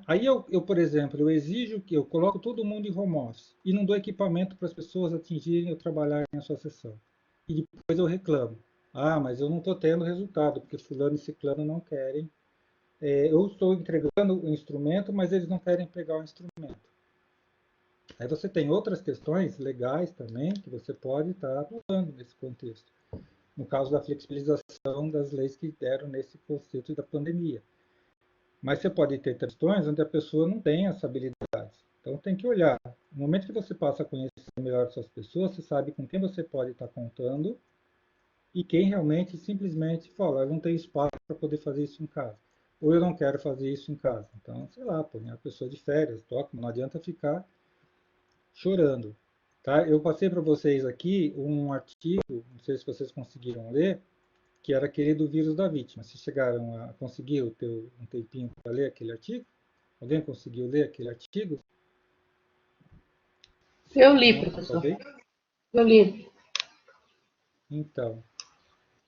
Aí por exemplo, eu exijo que eu coloco todo mundo em home office e não dou equipamento para as pessoas atingirem ou trabalharem na sua sessão. E depois eu reclamo. Ah, mas eu não estou tendo resultado, porque fulano e ciclano não querem. Eu estou entregando o instrumento, mas eles não querem pegar o instrumento. Aí você tem outras questões legais também que você pode estar atuando nesse contexto. No caso da flexibilização das leis que deram nesse contexto da pandemia. Mas você pode ter questões onde a pessoa não tem essa habilidade. Então tem que olhar. No momento que você passa a conhecer melhor essas pessoas, você sabe com quem você pode estar contando e quem realmente simplesmente fala, eu não tenho espaço para poder fazer isso em casa. Ou eu não quero fazer isso em casa. Então, sei lá, põe a pessoa de férias, toca, não adianta ficar chorando. Tá? Eu passei para vocês aqui um artigo, não sei se vocês conseguiram ler, que era aquele do vírus da vítima. Vocês chegaram a conseguir um tempinho para ler aquele artigo? Alguém conseguiu ler aquele artigo? Eu li, Não? professor. Talvez? Eu li. Então,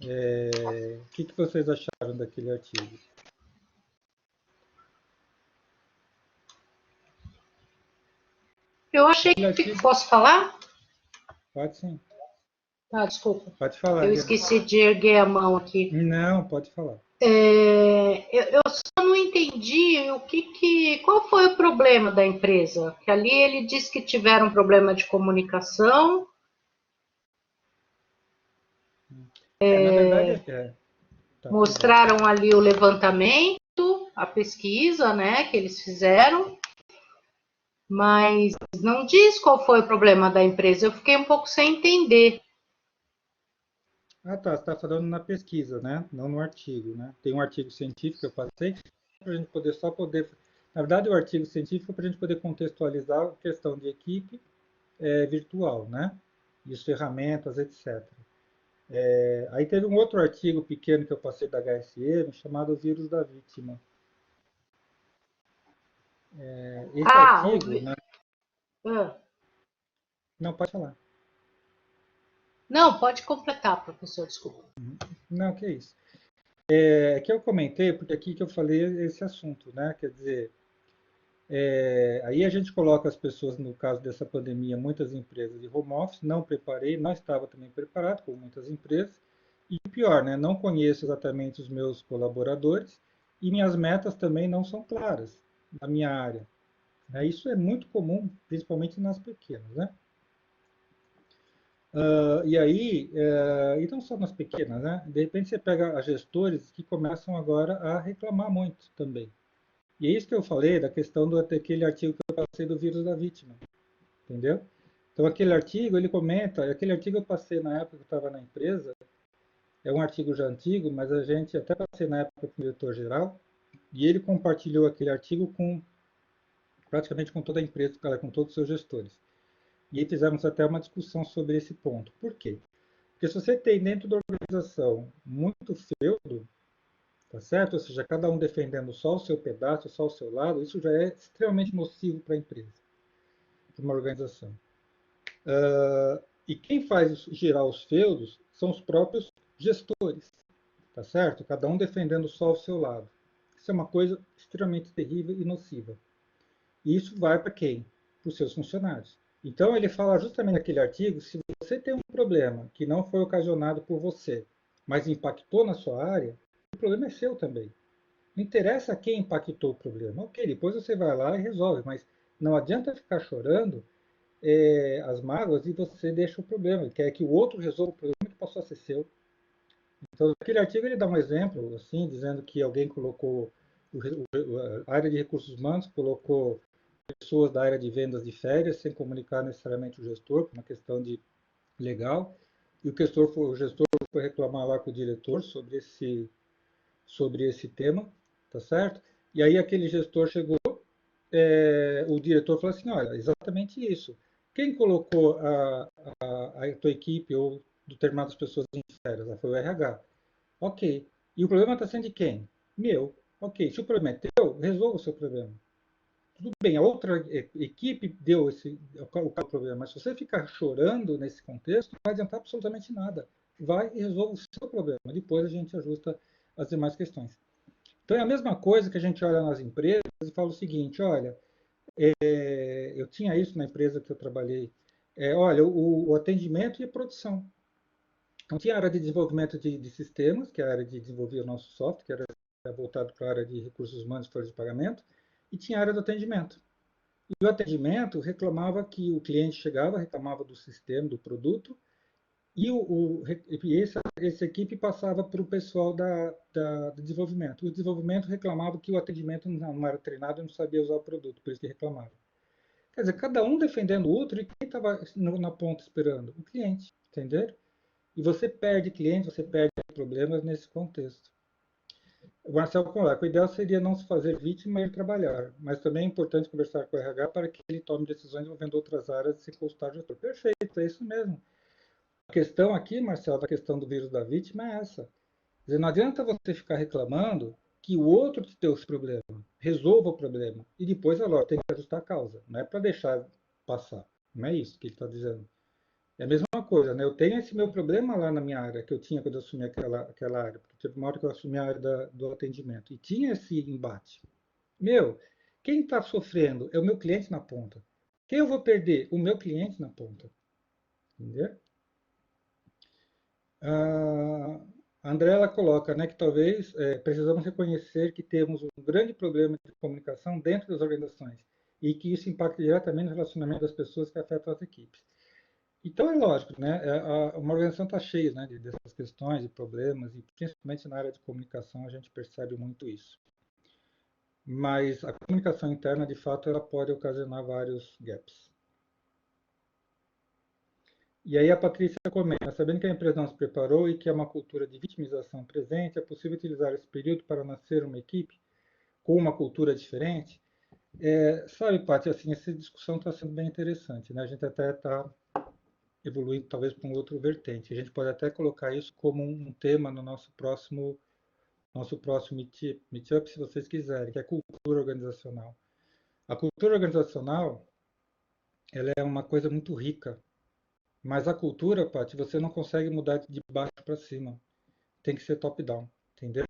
o que vocês acharam daquele artigo? Eu achei Aquele que artigo, posso falar? pode sim, Ah, desculpa. pode falar, Eu Diana. esqueci de erguer a mão aqui. Não, pode falar. Eu só não entendi qual foi o problema da empresa. Que ali ele disse que tiveram um problema de comunicação. Na verdade, tá, perdão. Mostraram ali o levantamento, a pesquisa, né, que eles fizeram, mas não diz qual foi o problema da empresa. Eu fiquei um pouco sem entender. Ah, tá, você está falando na pesquisa, né? Não no artigo, né? Tem um artigo científico que eu passei para a gente poder. Na verdade, o artigo científico é para a gente poder contextualizar a questão de equipe virtual, né? E as ferramentas, etc. Aí teve um outro artigo pequeno que eu passei da HSM chamado O Vírus da Vítima. Esse artigo, né? Não, pode falar. Não, pode completar, professor, desculpa. Não, que é isso. Que eu comentei, porque aqui que eu falei esse assunto, né? Quer dizer, aí a gente coloca as pessoas, no caso dessa pandemia, muitas empresas de home office, não preparei, não estava também preparado, como muitas empresas, e pior, né, não conheço exatamente os meus colaboradores, e minhas metas também não são claras na minha área. Isso é muito comum, principalmente nas pequenas, né? E aí, e não só nas pequenas, né? De repente você pega as gestores que começam agora a reclamar muito também. E é isso que eu falei da questão daquele artigo que eu passei do vírus da vítima, entendeu? Então aquele artigo, ele comenta, aquele artigo eu passei na época que eu estava na empresa, é um artigo já antigo, mas a gente até passei na época com o diretor-geral, e ele compartilhou aquele artigo com praticamente com toda a empresa, com todos os seus gestores. E aí fizemos até uma discussão sobre esse ponto. Por quê? Porque se você tem dentro da organização muito feudo, tá certo? Ou seja, cada um defendendo só o seu pedaço, só o seu lado, isso já é extremamente nocivo para a empresa, para uma organização. E quem faz girar os feudos são os próprios gestores, tá certo? Cada um defendendo só o seu lado. Isso é uma coisa extremamente terrível e nociva. E isso vai para quem? Para os seus funcionários. Então ele fala justamente naquele artigo, se você tem um problema que não foi ocasionado por você, mas impactou na sua área, o problema é seu também. Não interessa quem impactou o problema. Ok, depois você vai lá e resolve, mas não adianta ficar chorando as mágoas e você deixa o problema. Quer que o outro resolva o problema que passou a ser seu. Então, aquele artigo ele dá um exemplo, assim, dizendo que alguém colocou, a área de recursos humanos colocou pessoas da área de vendas de férias sem comunicar necessariamente o gestor, por uma questão de legal, e o gestor foi reclamar lá com o diretor sobre esse tema, tá certo? E aí aquele gestor chegou, o diretor falou assim, olha, exatamente isso. Quem colocou a tua equipe ou determinadas pessoas em férias? Foi o RH. Ok. E o problema está sendo de quem? Meu. Ok. Se o problema é teu, resolva o seu problema. Tudo bem, a outra equipe deu o problema, mas se você ficar chorando nesse contexto, não vai adiantar absolutamente nada. Vai e resolva o seu problema. Depois a gente ajusta as demais questões. Então é a mesma coisa que a gente olha nas empresas e fala o seguinte, olha, eu tinha isso na empresa que eu trabalhei, olha, o atendimento e a produção. Então tinha a área de desenvolvimento de sistemas, que é a área de desenvolver o nosso software, que era voltado para a área de recursos humanos e folhas de pagamento, e tinha a área do atendimento. E o atendimento reclamava que o cliente chegava, reclamava do sistema, do produto, e essa equipe passava para o pessoal do desenvolvimento. O desenvolvimento reclamava que o atendimento não era treinado e não sabia usar o produto, por isso que reclamava. Quer dizer, cada um defendendo o outro e quem estava na ponta esperando? O cliente, entendeu? E você perde cliente, você perde problemas nesse contexto. O Marcelo coloca, o ideal seria não se fazer vítima e trabalhar, mas também é importante conversar com o RH para que ele tome decisões envolvendo outras áreas sem consultar o gestor. Perfeito, é isso mesmo. A questão aqui, Marcelo, da questão do vírus da vítima é essa. Quer dizer, não adianta você ficar reclamando que o outro te deu esse problema. Resolva o problema. E depois, tem que ajustar a causa. Não é para deixar passar. Não é isso que ele está dizendo. É a mesma coisa, né? Eu tenho esse meu problema lá na minha área, que eu tinha quando eu assumi aquela área, porque teve uma hora que eu assumi a área do atendimento, e tinha esse embate. Meu, quem está sofrendo é o meu cliente na ponta. Quem eu vou perder? O meu cliente na ponta. Entendeu? A André ela coloca, né, que talvez precisamos reconhecer que temos um grande problema de comunicação dentro das organizações e que isso impacta diretamente no relacionamento das pessoas que afetam as equipes. Então é lógico, né? Uma organização está cheia, né, dessas questões e problemas, e principalmente na área de comunicação a gente percebe muito isso. Mas a comunicação interna, de fato, ela pode ocasionar vários gaps. E aí a Patrícia comenta, sabendo que a empresa não se preparou e que é uma cultura de vitimização presente, é possível utilizar esse período para nascer uma equipe com uma cultura diferente? Sabe, Paty, assim, essa discussão está sendo bem interessante, né? A gente até está evoluindo talvez para um outro vertente. A gente pode até colocar isso como um tema no nosso próximo meetup, se vocês quiserem, que é cultura organizacional. A cultura organizacional, ela é uma coisa muito rica, mas a cultura, Paty, você não consegue mudar de baixo para cima. Tem que ser top-down, entendeu?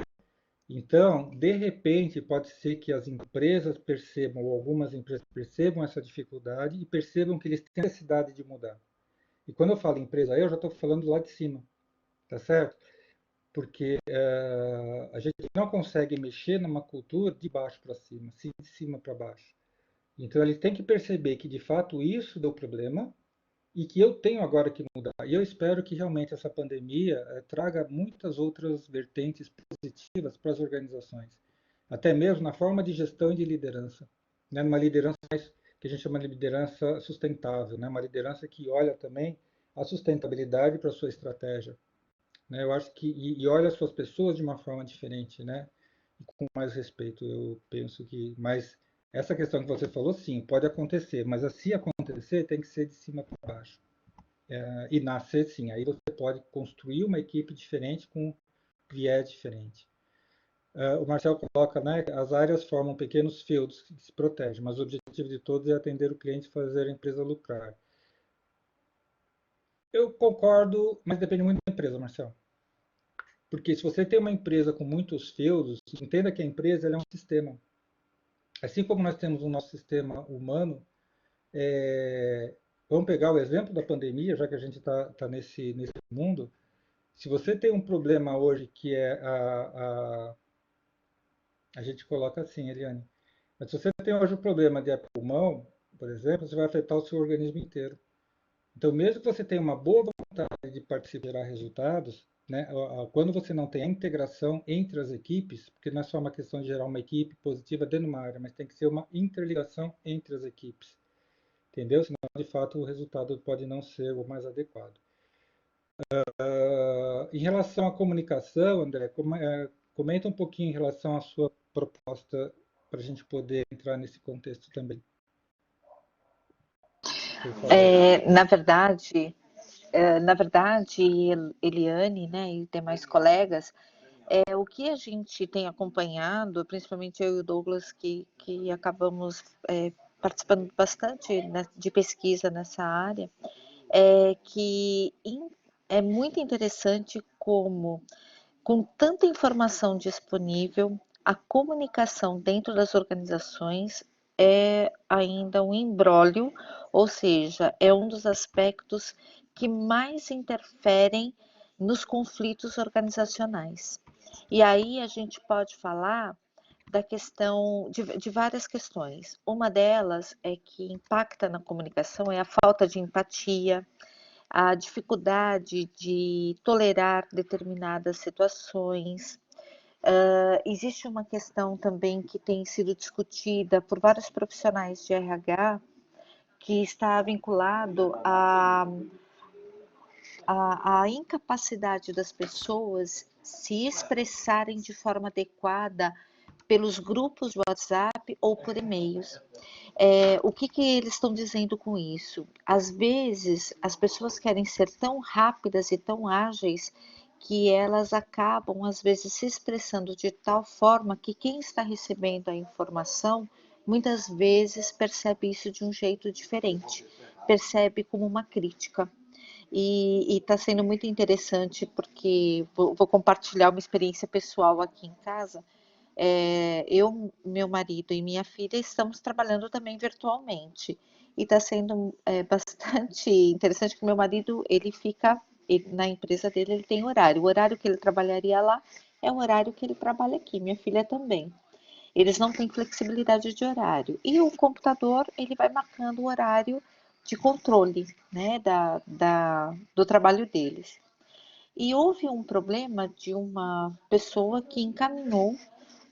Então, de repente, pode ser que as empresas percebam, ou algumas empresas percebam essa dificuldade e percebam que eles têm necessidade de mudar. E quando eu falo empresa, eu já estou falando lá de cima, tá certo? Porque a gente não consegue mexer numa cultura de baixo para cima, sim de cima para baixo. Então, eles têm que perceber que, de fato, isso deu problema e que eu tenho agora que mudar. E eu espero que realmente essa pandemia traga muitas outras vertentes positivas para as organizações, até mesmo na forma de gestão e de liderança, né? Uma liderança que a gente chama de liderança sustentável, né? Uma liderança que olha também a sustentabilidade para a sua estratégia, né? Eu acho que e olha as suas pessoas de uma forma diferente, né? E com mais respeito. Eu penso que, mas essa questão que você falou, sim, pode acontecer, mas se acontecer, tem que ser de cima para baixo. E nascer, sim, aí você pode construir uma equipe diferente com viés diferente. O Marcel coloca, né, as áreas formam pequenos fields que se protegem, mas o objetivo de todos é atender o cliente e fazer a empresa lucrar. Eu concordo, mas depende muito da empresa, Marcel. Porque se você tem uma empresa com muitos feudos, entenda que a empresa ela é um sistema. Assim como nós temos o nosso sistema humano, vamos pegar o exemplo da pandemia, já que a gente está nesse mundo. Se você tem um problema hoje que é a gente coloca assim, Eliane, mas se você tem hoje um problema de pulmão, por exemplo, você vai afetar o seu organismo inteiro. Então, mesmo que você tenha uma boa vontade de participar e gerar resultados, né, quando você não tem a integração entre as equipes, porque não é só uma questão de gerar uma equipe positiva dentro de uma área, mas tem que ser uma interligação entre as equipes, entendeu? Senão, de fato, o resultado pode não ser o mais adequado. Em relação à comunicação, André, comenta um pouquinho em relação à sua proposta para a gente poder entrar nesse contexto também. Por favor. Na verdade, Eliane, né, e demais colegas, o que a gente tem acompanhado, principalmente eu e o Douglas, que acabamos participando bastante, né, de pesquisa nessa área, é que é muito interessante como, com tanta informação disponível, a comunicação dentro das organizações é ainda um imbróglio, ou seja, é um dos aspectos que mais interferem nos conflitos organizacionais. E aí a gente pode falar da questão de várias questões. Uma delas é que impacta na comunicação é a falta de empatia, a dificuldade de tolerar determinadas situações. Existe uma questão também que tem sido discutida por vários profissionais de RH, que está vinculado à incapacidade das pessoas se expressarem de forma adequada pelos grupos de WhatsApp ou por e-mails. O que eles estão dizendo com isso? Às vezes, as pessoas querem ser tão rápidas e tão ágeis que elas acabam, às vezes, se expressando de tal forma que quem está recebendo a informação, muitas vezes percebe isso de um jeito diferente, percebe como uma crítica. E está sendo muito interessante porque vou compartilhar uma experiência pessoal aqui em casa. Eu, meu marido e minha filha estamos trabalhando também virtualmente. E está sendo bastante interessante que meu marido, na empresa dele, ele tem horário. O horário que ele trabalharia lá é o horário que ele trabalha aqui. Minha filha também. Eles não têm flexibilidade de horário. E o computador, ele vai marcando o horário de controle, né, do trabalho deles. E houve um problema de uma pessoa que encaminhou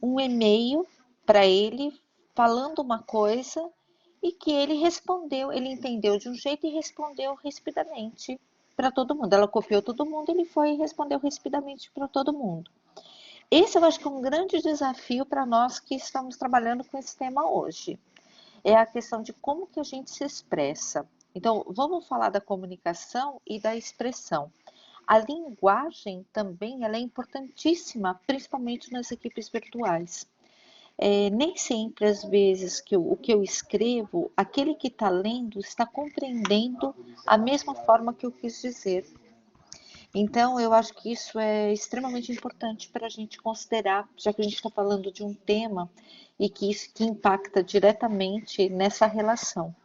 um e-mail para ele falando uma coisa e que ele respondeu, ele entendeu de um jeito e respondeu rispidamente para todo mundo. Ela copiou todo mundo, ele foi e respondeu rispidamente para todo mundo. Esse eu acho que é um grande desafio para nós que estamos trabalhando com esse tema hoje. É a questão de como que a gente se expressa. Então, vamos falar da comunicação e da expressão. A linguagem também ela é importantíssima, principalmente nas equipes virtuais. Nem sempre, às vezes, o que eu escrevo, aquele que está lendo está compreendendo a mesma forma que eu quis dizer. Então, eu acho que isso é extremamente importante para a gente considerar, já que a gente está falando de um tema e que isso que impacta diretamente nessa relação.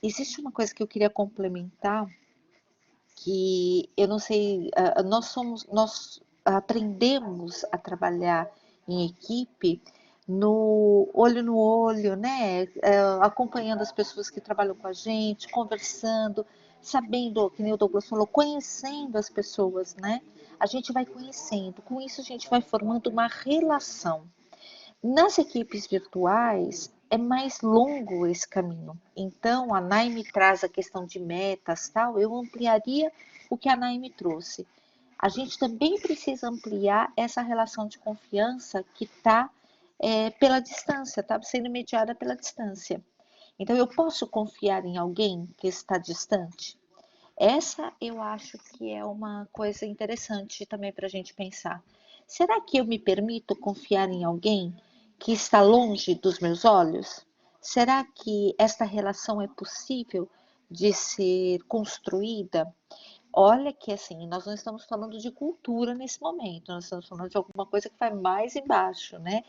Existe uma coisa que eu queria complementar, que eu não sei, nós aprendemos a trabalhar em equipe no olho, né? Acompanhando as pessoas que trabalham com a gente, conversando, sabendo, que nem o Douglas falou, conhecendo as pessoas, né? A gente vai conhecendo, com isso a gente vai formando uma relação. Nas equipes virtuais é mais longo esse caminho. Então, a Naime traz a questão de metas, tal, eu ampliaria o que a Naime trouxe. A gente também precisa ampliar essa relação de confiança que está pela distância, está sendo mediada pela distância. Então, eu posso confiar em alguém que está distante? Essa eu acho que é uma coisa interessante também para a gente pensar. Será que eu me permito confiar em alguém que está longe dos meus olhos? Será que esta relação é possível de ser construída? Olha que assim, nós não estamos falando de cultura nesse momento, nós estamos falando de alguma coisa que vai mais embaixo, né?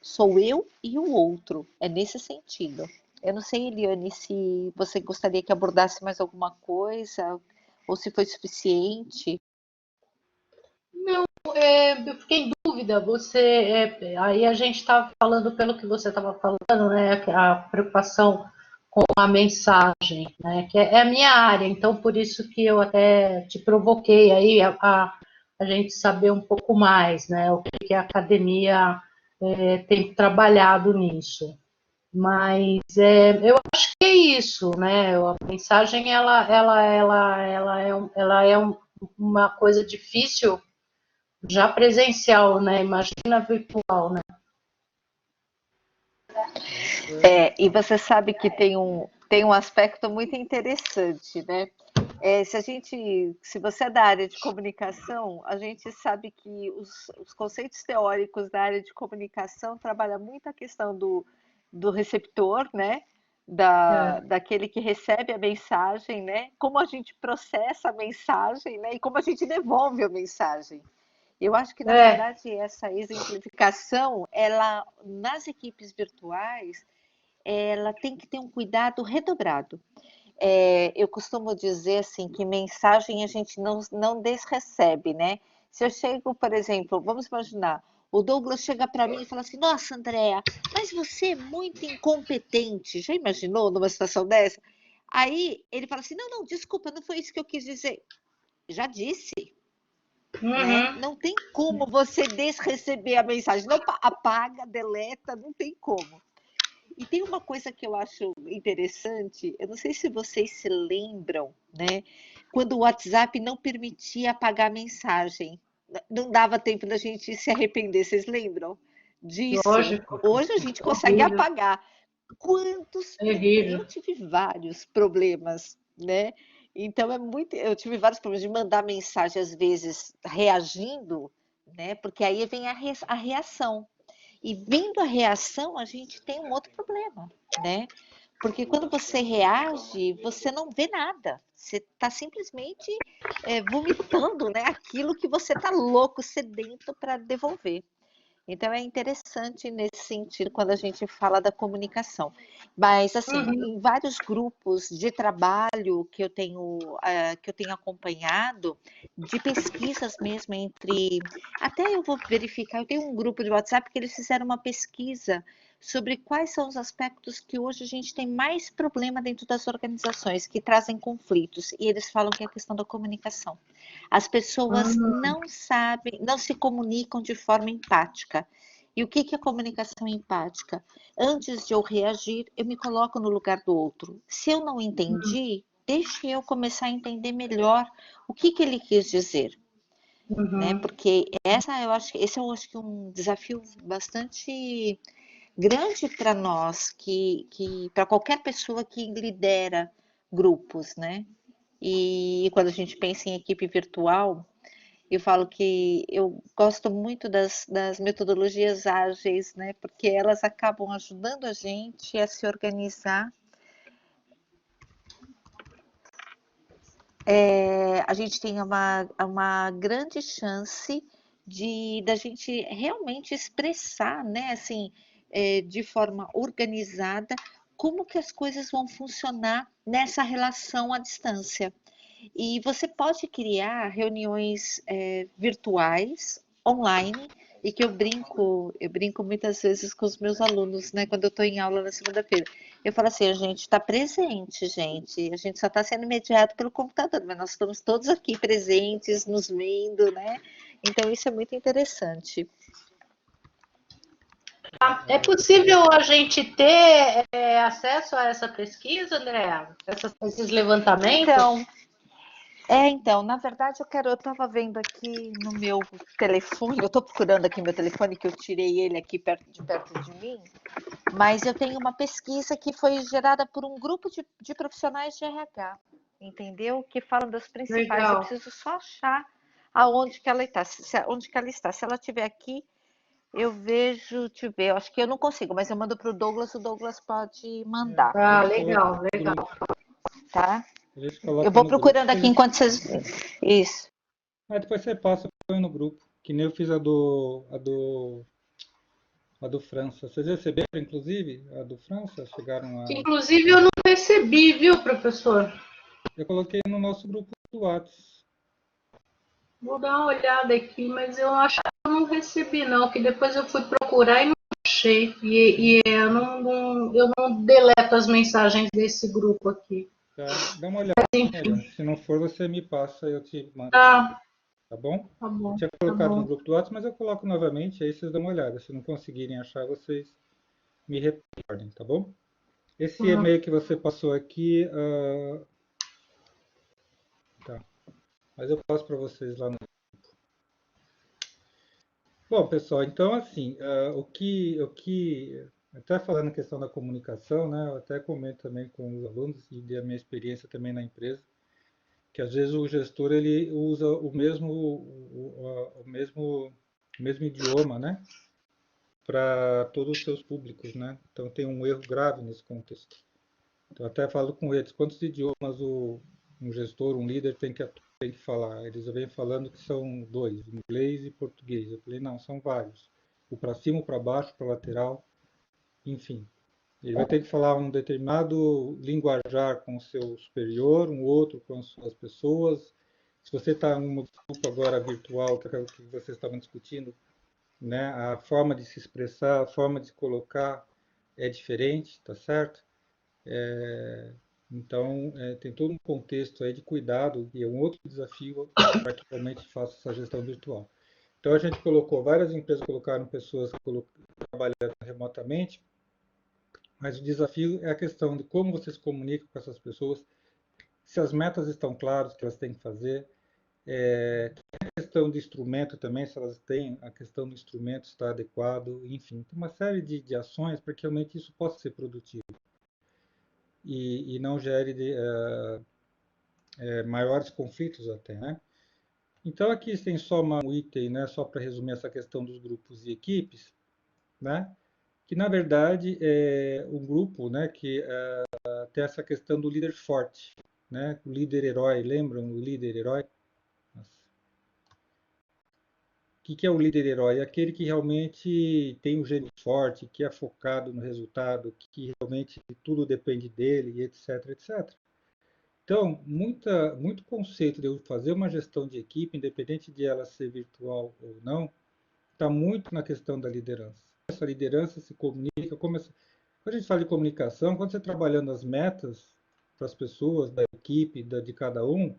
Sou eu e o outro, é nesse sentido. Eu não sei, Eliane, se você gostaria que abordasse mais alguma coisa, ou se foi suficiente. Eu fiquei em dúvida. Aí a gente estava falando pelo que você estava falando, né? A preocupação com a mensagem, né? Que é a minha área. Então por isso que eu até te provoquei aí a gente saber um pouco mais, né? O que a academia tem trabalhado nisso. Mas eu acho que é isso, né? A mensagem ela é uma coisa difícil já presencial, né? Imagina virtual, né? E você sabe que tem um aspecto muito interessante, né? Se você é da área de comunicação, a gente sabe que os conceitos teóricos da área de comunicação trabalham muito a questão do receptor, né? Daquele que recebe a mensagem, né? Como a gente processa a mensagem, né? E como a gente devolve a mensagem. Eu acho que, na verdade, essa exemplificação, ela, nas equipes virtuais, ela tem que ter um cuidado redobrado. Eu costumo dizer assim que mensagem a gente não desrecebe, né? Se eu chego, por exemplo, vamos imaginar, o Douglas chega para mim e fala assim: Nossa, Andréa, mas você é muito incompetente. Já imaginou numa situação dessa? Aí ele fala assim: Não, desculpa, não foi isso que eu quis dizer. Já disse, né? Não tem como você desreceber a mensagem. Não apaga, deleta, não tem como. E tem uma coisa que eu acho interessante, eu não sei se vocês se lembram, né? Quando o WhatsApp não permitia apagar a mensagem, não dava tempo da gente se arrepender, vocês lembram disso? Lógico. Hoje a gente consegue apagar. Eu tive vários problemas, né? Então eu tive vários problemas de mandar mensagem às vezes reagindo, né? Porque aí vem a reação. E vindo a reação, a gente tem um outro problema, né? Porque quando você reage, você não vê nada. Você está simplesmente vomitando, né, aquilo que você está louco, sedento para devolver. Então é interessante nesse sentido quando a gente fala da comunicação. Mas assim, em vários grupos de trabalho que eu tenho acompanhado, de pesquisas mesmo até eu vou verificar, eu tenho um grupo de WhatsApp que eles fizeram uma pesquisa sobre quais são os aspectos que hoje a gente tem mais problema dentro das organizações, que trazem conflitos, e eles falam que é a questão da comunicação. As pessoas não sabem, não se comunicam de forma empática. E o que é comunicação empática? Antes de eu reagir, eu me coloco no lugar do outro. Se eu não entendi, deixe eu começar a entender melhor o que ele quis dizer. Né? Porque esse eu acho que é um desafio bastante grande para nós, que para qualquer pessoa que lidera grupos, né? E quando a gente pensa em equipe virtual, eu falo que eu gosto muito das metodologias ágeis, né? Porque elas acabam ajudando a gente a se organizar. A gente tem uma grande chance da gente realmente expressar, né? Assim, de forma organizada, como que as coisas vão funcionar nessa relação à distância. E você pode criar reuniões virtuais, online, e que eu brinco muitas vezes com os meus alunos, né, quando eu estou em aula na segunda-feira. Eu falo assim, a gente está presente, gente, a gente só está sendo mediado pelo computador, mas nós estamos todos aqui presentes, nos vendo, né? Então isso é muito interessante. É possível a gente ter acesso a essa pesquisa, Andréa? Esses levantamentos? Então, na verdade, eu estava vendo aqui no meu telefone, eu estou procurando aqui meu telefone, que eu tirei ele aqui perto de mim, mas eu tenho uma pesquisa que foi gerada por um grupo de profissionais de RH, entendeu? Que falam das principais. Legal. Eu preciso só achar aonde que ela está. Onde que ela está. Se ela estiver aqui, eu vejo, deixa eu ver, eu acho que eu não consigo, mas eu mando para o Douglas pode mandar, Ah, legal, legal. tá? Eles colocam Eu vou no procurando grupo, aqui enquanto vocês... Isso. Aí depois você passa e põe no grupo. Que nem eu fiz a do França. Vocês receberam, inclusive, a do França? Chegaram a... Inclusive, eu não recebi, viu, professor? Eu coloquei no nosso grupo do WhatsApp. Vou dar uma olhada aqui, mas eu acho que eu não recebi, não, que depois eu fui procurar e não achei. E eu não deleto as mensagens desse grupo aqui. Tá? Dá uma olhada. Se não for, você me passa, eu te mando. Tá, Tá bom? tá bom. Eu tinha Tá colocado no bom. grupo do WhatsApp, mas eu coloco novamente, aí vocês dão uma olhada. Se não conseguirem achar, vocês me retornem, tá bom? Esse e-mail que você passou aqui, tá. Mas eu passo para vocês lá no grupo. Bom, pessoal, então assim, até falando a questão da comunicação, né? Eu até comento também com os alunos e da minha experiência também na empresa, que às vezes o gestor ele usa o mesmo idioma, né? Para todos os seus públicos, né? Então tem um erro grave nesse contexto. Então até falo com eles, quantos idiomas um gestor, um líder tem que falar? Eles vêm falando que são dois, inglês e português. Eu falei, não, são vários. O para cima, o para baixo, para lateral, enfim. Ele vai ter que falar um determinado linguajar com o seu superior, um outro com as suas pessoas. Se você está em um grupo agora virtual, que é o que vocês estavam discutindo, né? A forma de se expressar, a forma de se colocar é diferente, tá certo? Então, tem todo um contexto aí de cuidado e é um outro desafio para que realmente faça essa gestão virtual. Então, a gente colocou, várias empresas colocaram pessoas trabalhando remotamente, mas o desafio é a questão de como você se comunica com essas pessoas, se as metas estão claras que elas têm que fazer, a questão de instrumento também, se elas têm, a questão do instrumento está adequado, enfim, tem uma série de ações para que realmente isso possa ser produtivo e não gere maiores conflitos até, né? Então aqui tem só um item, né, só para resumir essa questão dos grupos e equipes, né? Que na verdade é um grupo, né, que tem essa questão do líder forte, né? O líder herói, lembram do líder herói? Nossa. O que é o líder herói? É aquele que realmente tem um gênio forte, que é focado no resultado, que realmente tudo depende dele, etc, etc. Então, muito conceito de eu fazer uma gestão de equipe, independente de ela ser virtual ou não, está muito na questão da liderança. Essa liderança se comunica, quando a gente fala de comunicação, quando você está trabalhando as metas para as pessoas, da equipe, de cada um,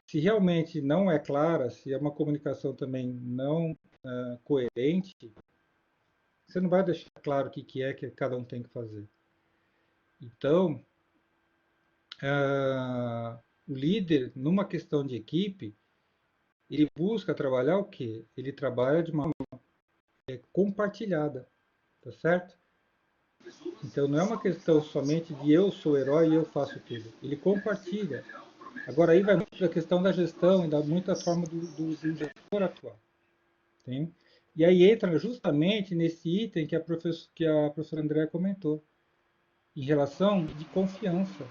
se realmente não é clara, se é uma comunicação também não coerente, você não vai deixar claro o que é que cada um tem que fazer. Então, o líder, numa questão de equipe, ele busca trabalhar o quê? Ele trabalha de uma forma compartilhada, tá certo? Então não é uma questão somente de eu sou herói e eu faço tudo. Ele compartilha. Agora aí vai muito da questão da gestão e da muita forma do gestor atuar. Tem? E aí entra justamente nesse item que a professora Andréa comentou, em relação de confiança.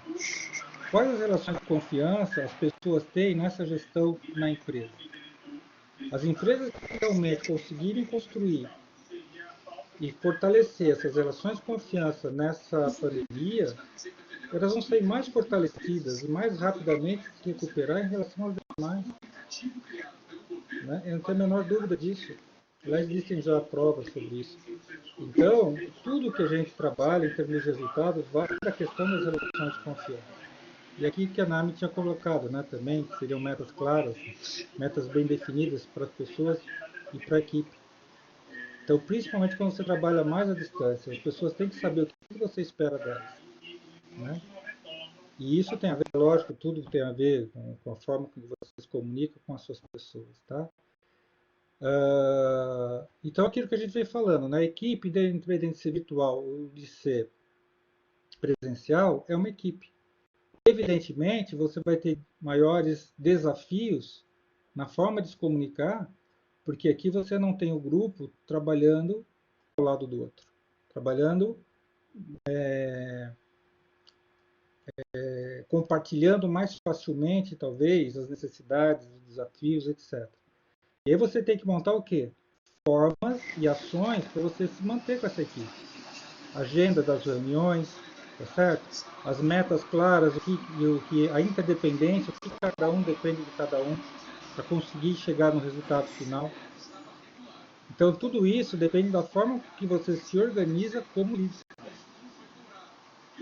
Quais as relações de confiança as pessoas têm nessa gestão na empresa? As empresas que realmente conseguirem construir e fortalecer essas relações de confiança nessa pandemia, elas vão sair mais fortalecidas e mais rapidamente se recuperar em relação às demais. Né? Eu não tenho a menor dúvida disso. Lá existem já provas sobre isso. Então, tudo que a gente trabalha em termos de resultados vai para a questão das relações de confiança. E aqui que a NAMI tinha colocado, né, também, que seriam metas claras, metas bem definidas para as pessoas e para a equipe. Então, principalmente quando você trabalha mais à distância, as pessoas têm que saber o que você espera delas. Né? E isso tem a ver, lógico, tudo tem a ver com a forma que vocês comunicam com as suas pessoas. Tá? Então, aquilo que a gente vem falando, né? A equipe, independente de ser virtual ou de ser presencial, é uma equipe. Evidentemente, você vai ter maiores desafios na forma de se comunicar, porque aqui você não tem o grupo trabalhando ao lado do outro, trabalhando, compartilhando mais facilmente, talvez, as necessidades, os desafios, etc. E aí você tem que montar o quê? Formas e ações para você se manter com essa equipe. Agenda das reuniões, tá certo? As metas claras, a interdependência, o que cada um depende de cada um para conseguir chegar no resultado final. Então, tudo isso depende da forma que você se organiza como líder.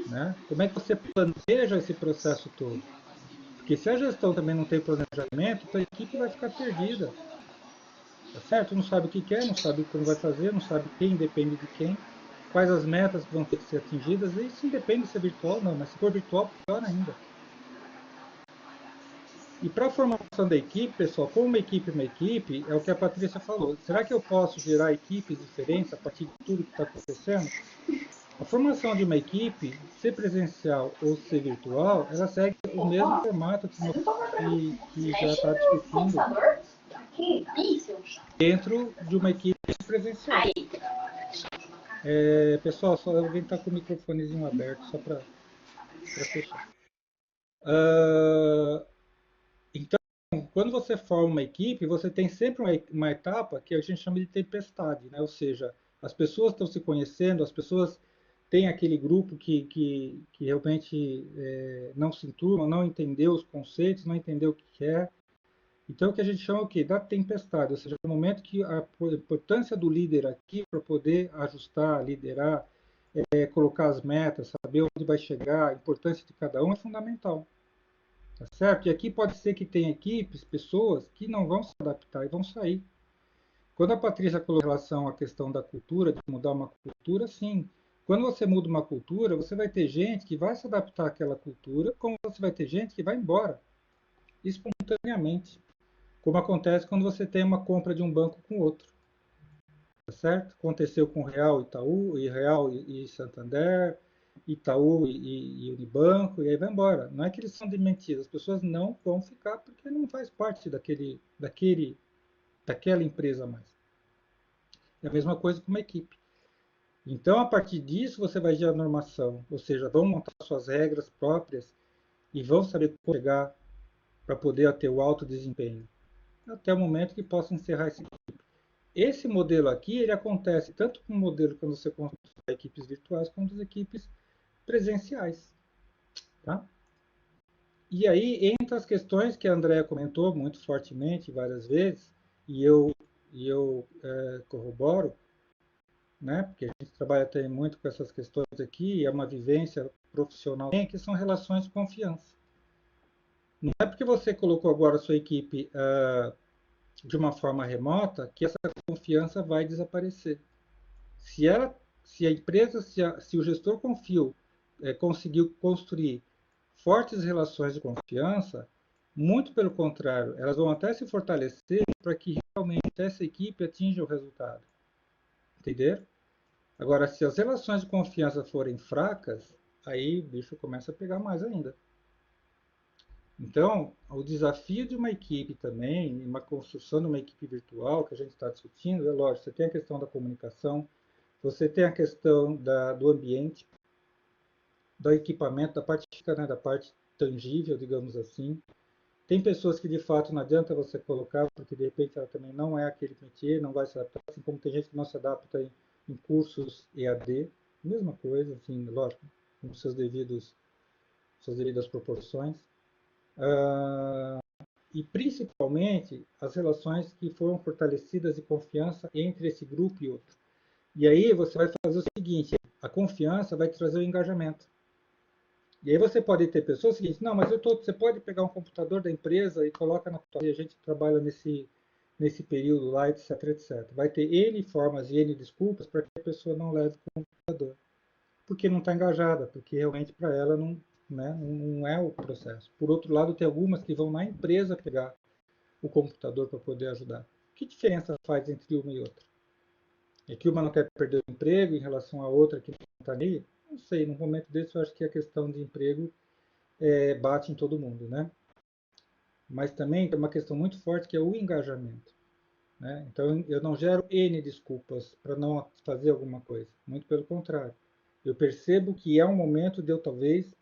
Né? Como é que você planeja esse processo todo? Porque se a gestão também não tem planejamento, então a equipe vai ficar perdida. Tá certo? Não sabe o que quer, não sabe como vai fazer, não sabe quem depende de quem, quais as metas que vão ter que ser atingidas. E isso independe se é virtual ou não, mas se for virtual, pior ainda. E para a formação da equipe, pessoal, como uma equipe, é o que a Patrícia falou. Será que eu posso gerar equipes diferentes a partir de tudo que está acontecendo? A formação de uma equipe, ser presencial ou ser virtual, ela segue o mesmo formato que já está discutindo dentro de uma equipe presencial. Pessoal, só alguém está com o microfonezinho aberto, só para fechar. Então, quando você forma uma equipe, você tem sempre uma etapa que a gente chama de tempestade, né? Ou seja, as pessoas estão se conhecendo, as pessoas têm aquele grupo que realmente não se enturma, não entendeu os conceitos, não entendeu o que é. Então, o que a gente chama o quê? Da tempestade, ou seja, o momento que a importância do líder aqui para poder ajustar, liderar, colocar as metas, saber onde vai chegar, a importância de cada um é fundamental. Tá certo? E aqui pode ser que tenha equipes, pessoas que não vão se adaptar e vão sair. Quando a Patrícia colocou em relação à questão da cultura, de mudar uma cultura, sim. Quando você muda uma cultura, você vai ter gente que vai se adaptar àquela cultura, como você vai ter gente que vai embora, espontaneamente. Como acontece quando você tem uma compra de um banco com outro. Tá certo? Aconteceu com Real Itaú, e Real e Santander, Itaú e Unibanco, e aí vai embora. Não é que eles são demitidos, as pessoas não vão ficar porque não faz parte daquela empresa mais. É a mesma coisa com uma equipe. Então, a partir disso, você vai gerar normação, ou seja, vão montar suas regras próprias e vão saber como chegar para poder ter o alto desempenho, até o momento que possa encerrar esse. Esse modelo aqui, ele acontece tanto com o modelo quando você constrói equipes virtuais, quanto as equipes presenciais. Tá? E aí entra as questões que a Andrea comentou muito fortemente várias vezes, e eu corroboro, né? Porque a gente trabalha também muito com essas questões aqui, é uma vivência profissional, que são relações de confiança. Não é porque você colocou agora a sua equipe de uma forma remota que essa confiança vai desaparecer. Se a empresa, se o gestor conseguiu construir fortes relações de confiança, muito pelo contrário, elas vão até se fortalecer para que realmente essa equipe atinja o resultado. Entenderam? Agora, se as relações de confiança forem fracas, aí o bicho começa a pegar mais ainda. Então, o desafio de uma equipe também, uma construção de uma equipe virtual que a gente está discutindo, é lógico, você tem a questão da comunicação, você tem a questão do ambiente, do equipamento, da parte física, né, da parte tangível, digamos assim. Tem pessoas que de fato não adianta você colocar, porque de repente ela também não é aquele métier, não vai se adaptar, assim como tem gente que não se adapta em cursos EAD, mesma coisa, assim, lógico, com suas devidas proporções. E principalmente as relações que foram fortalecidas de confiança entre esse grupo e outro. E aí você vai fazer o seguinte, a confiança vai trazer o engajamento. E aí você pode ter pessoas seguintes, não, mas você pode pegar um computador da empresa e coloca na tua, e a gente trabalha nesse período lá, etc, etc. Vai ter N formas e N desculpas para que a pessoa não leve o computador. Porque não está engajada, porque realmente para ela não, né, não é o processo. Por outro lado, tem algumas que vão na empresa pegar o computador para poder ajudar. Que diferença faz entre uma e outra? É que uma não quer perder o emprego em relação à outra que não está ali? Não sei, num momento desse eu acho que a questão de emprego bate em todo mundo, né? Mas também tem uma questão muito forte que é o engajamento. Né? Então eu não gero N desculpas para não fazer alguma coisa. Muito pelo contrário. Eu percebo que é um momento de eu talvez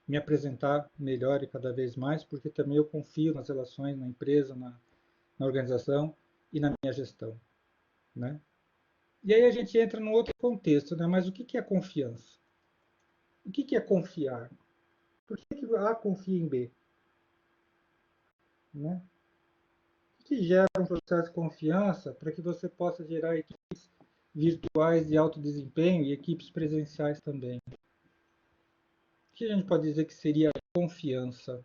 me apresentar melhor e cada vez mais, porque também eu confio nas relações, na empresa, na organização e na minha gestão. Né? E aí a gente entra num outro contexto, né? Mas o que é confiança? O que é confiar? Por que A confia em B? Né? O que gera um processo de confiança para que você possa gerar equipes virtuais de alto desempenho e equipes presenciais também? O que a gente pode dizer que seria confiança?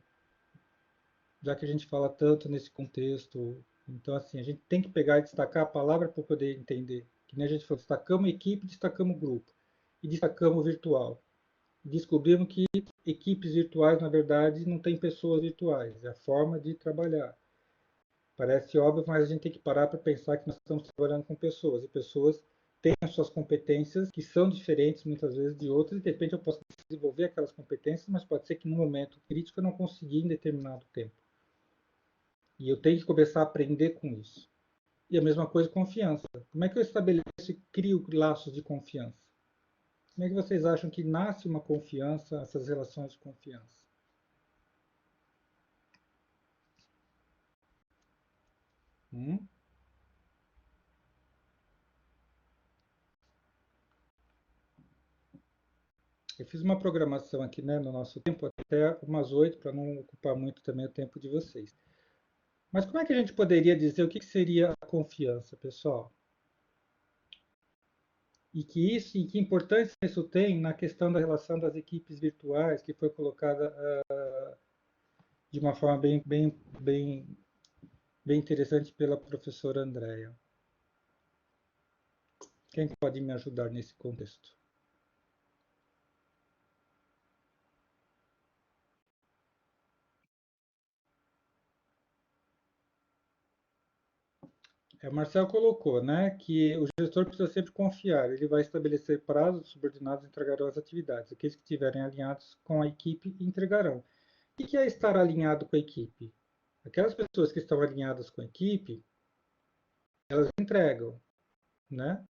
Já que a gente fala tanto nesse contexto, então assim, a gente tem que pegar e destacar a palavra para poder entender. Que nem a gente falou, destacamos equipe, destacamos grupo e destacamos virtual. E descobrimos que equipes virtuais, na verdade, não tem pessoas virtuais, é a forma de trabalhar. Parece óbvio, mas a gente tem que parar para pensar que nós estamos trabalhando com pessoas, e pessoas têm as suas competências que são diferentes muitas vezes de outras, e de repente eu posso desenvolver aquelas competências, mas pode ser que no momento crítico eu não consiga em determinado tempo. E eu tenho que começar a aprender com isso. E a mesma coisa confiança. Como é que eu estabeleço e crio laços de confiança? Como é que vocês acham que nasce uma confiança, essas relações de confiança? Eu fiz uma programação aqui, né, no nosso tempo, até umas 8, para não ocupar muito também o tempo de vocês. Mas como é que a gente poderia dizer o que seria a confiança, pessoal? E que importância isso tem na questão da relação das equipes virtuais, que foi colocada de uma forma bem interessante pela professora Andrea. Quem pode me ajudar nesse contexto? O Marcel colocou, né, que o gestor precisa sempre confiar. Ele vai estabelecer prazos, os subordinados entregarão as atividades. Aqueles que estiverem alinhados com a equipe entregarão. O que é estar alinhado com a equipe? Aquelas pessoas que estão alinhadas com a equipe, elas entregam, né?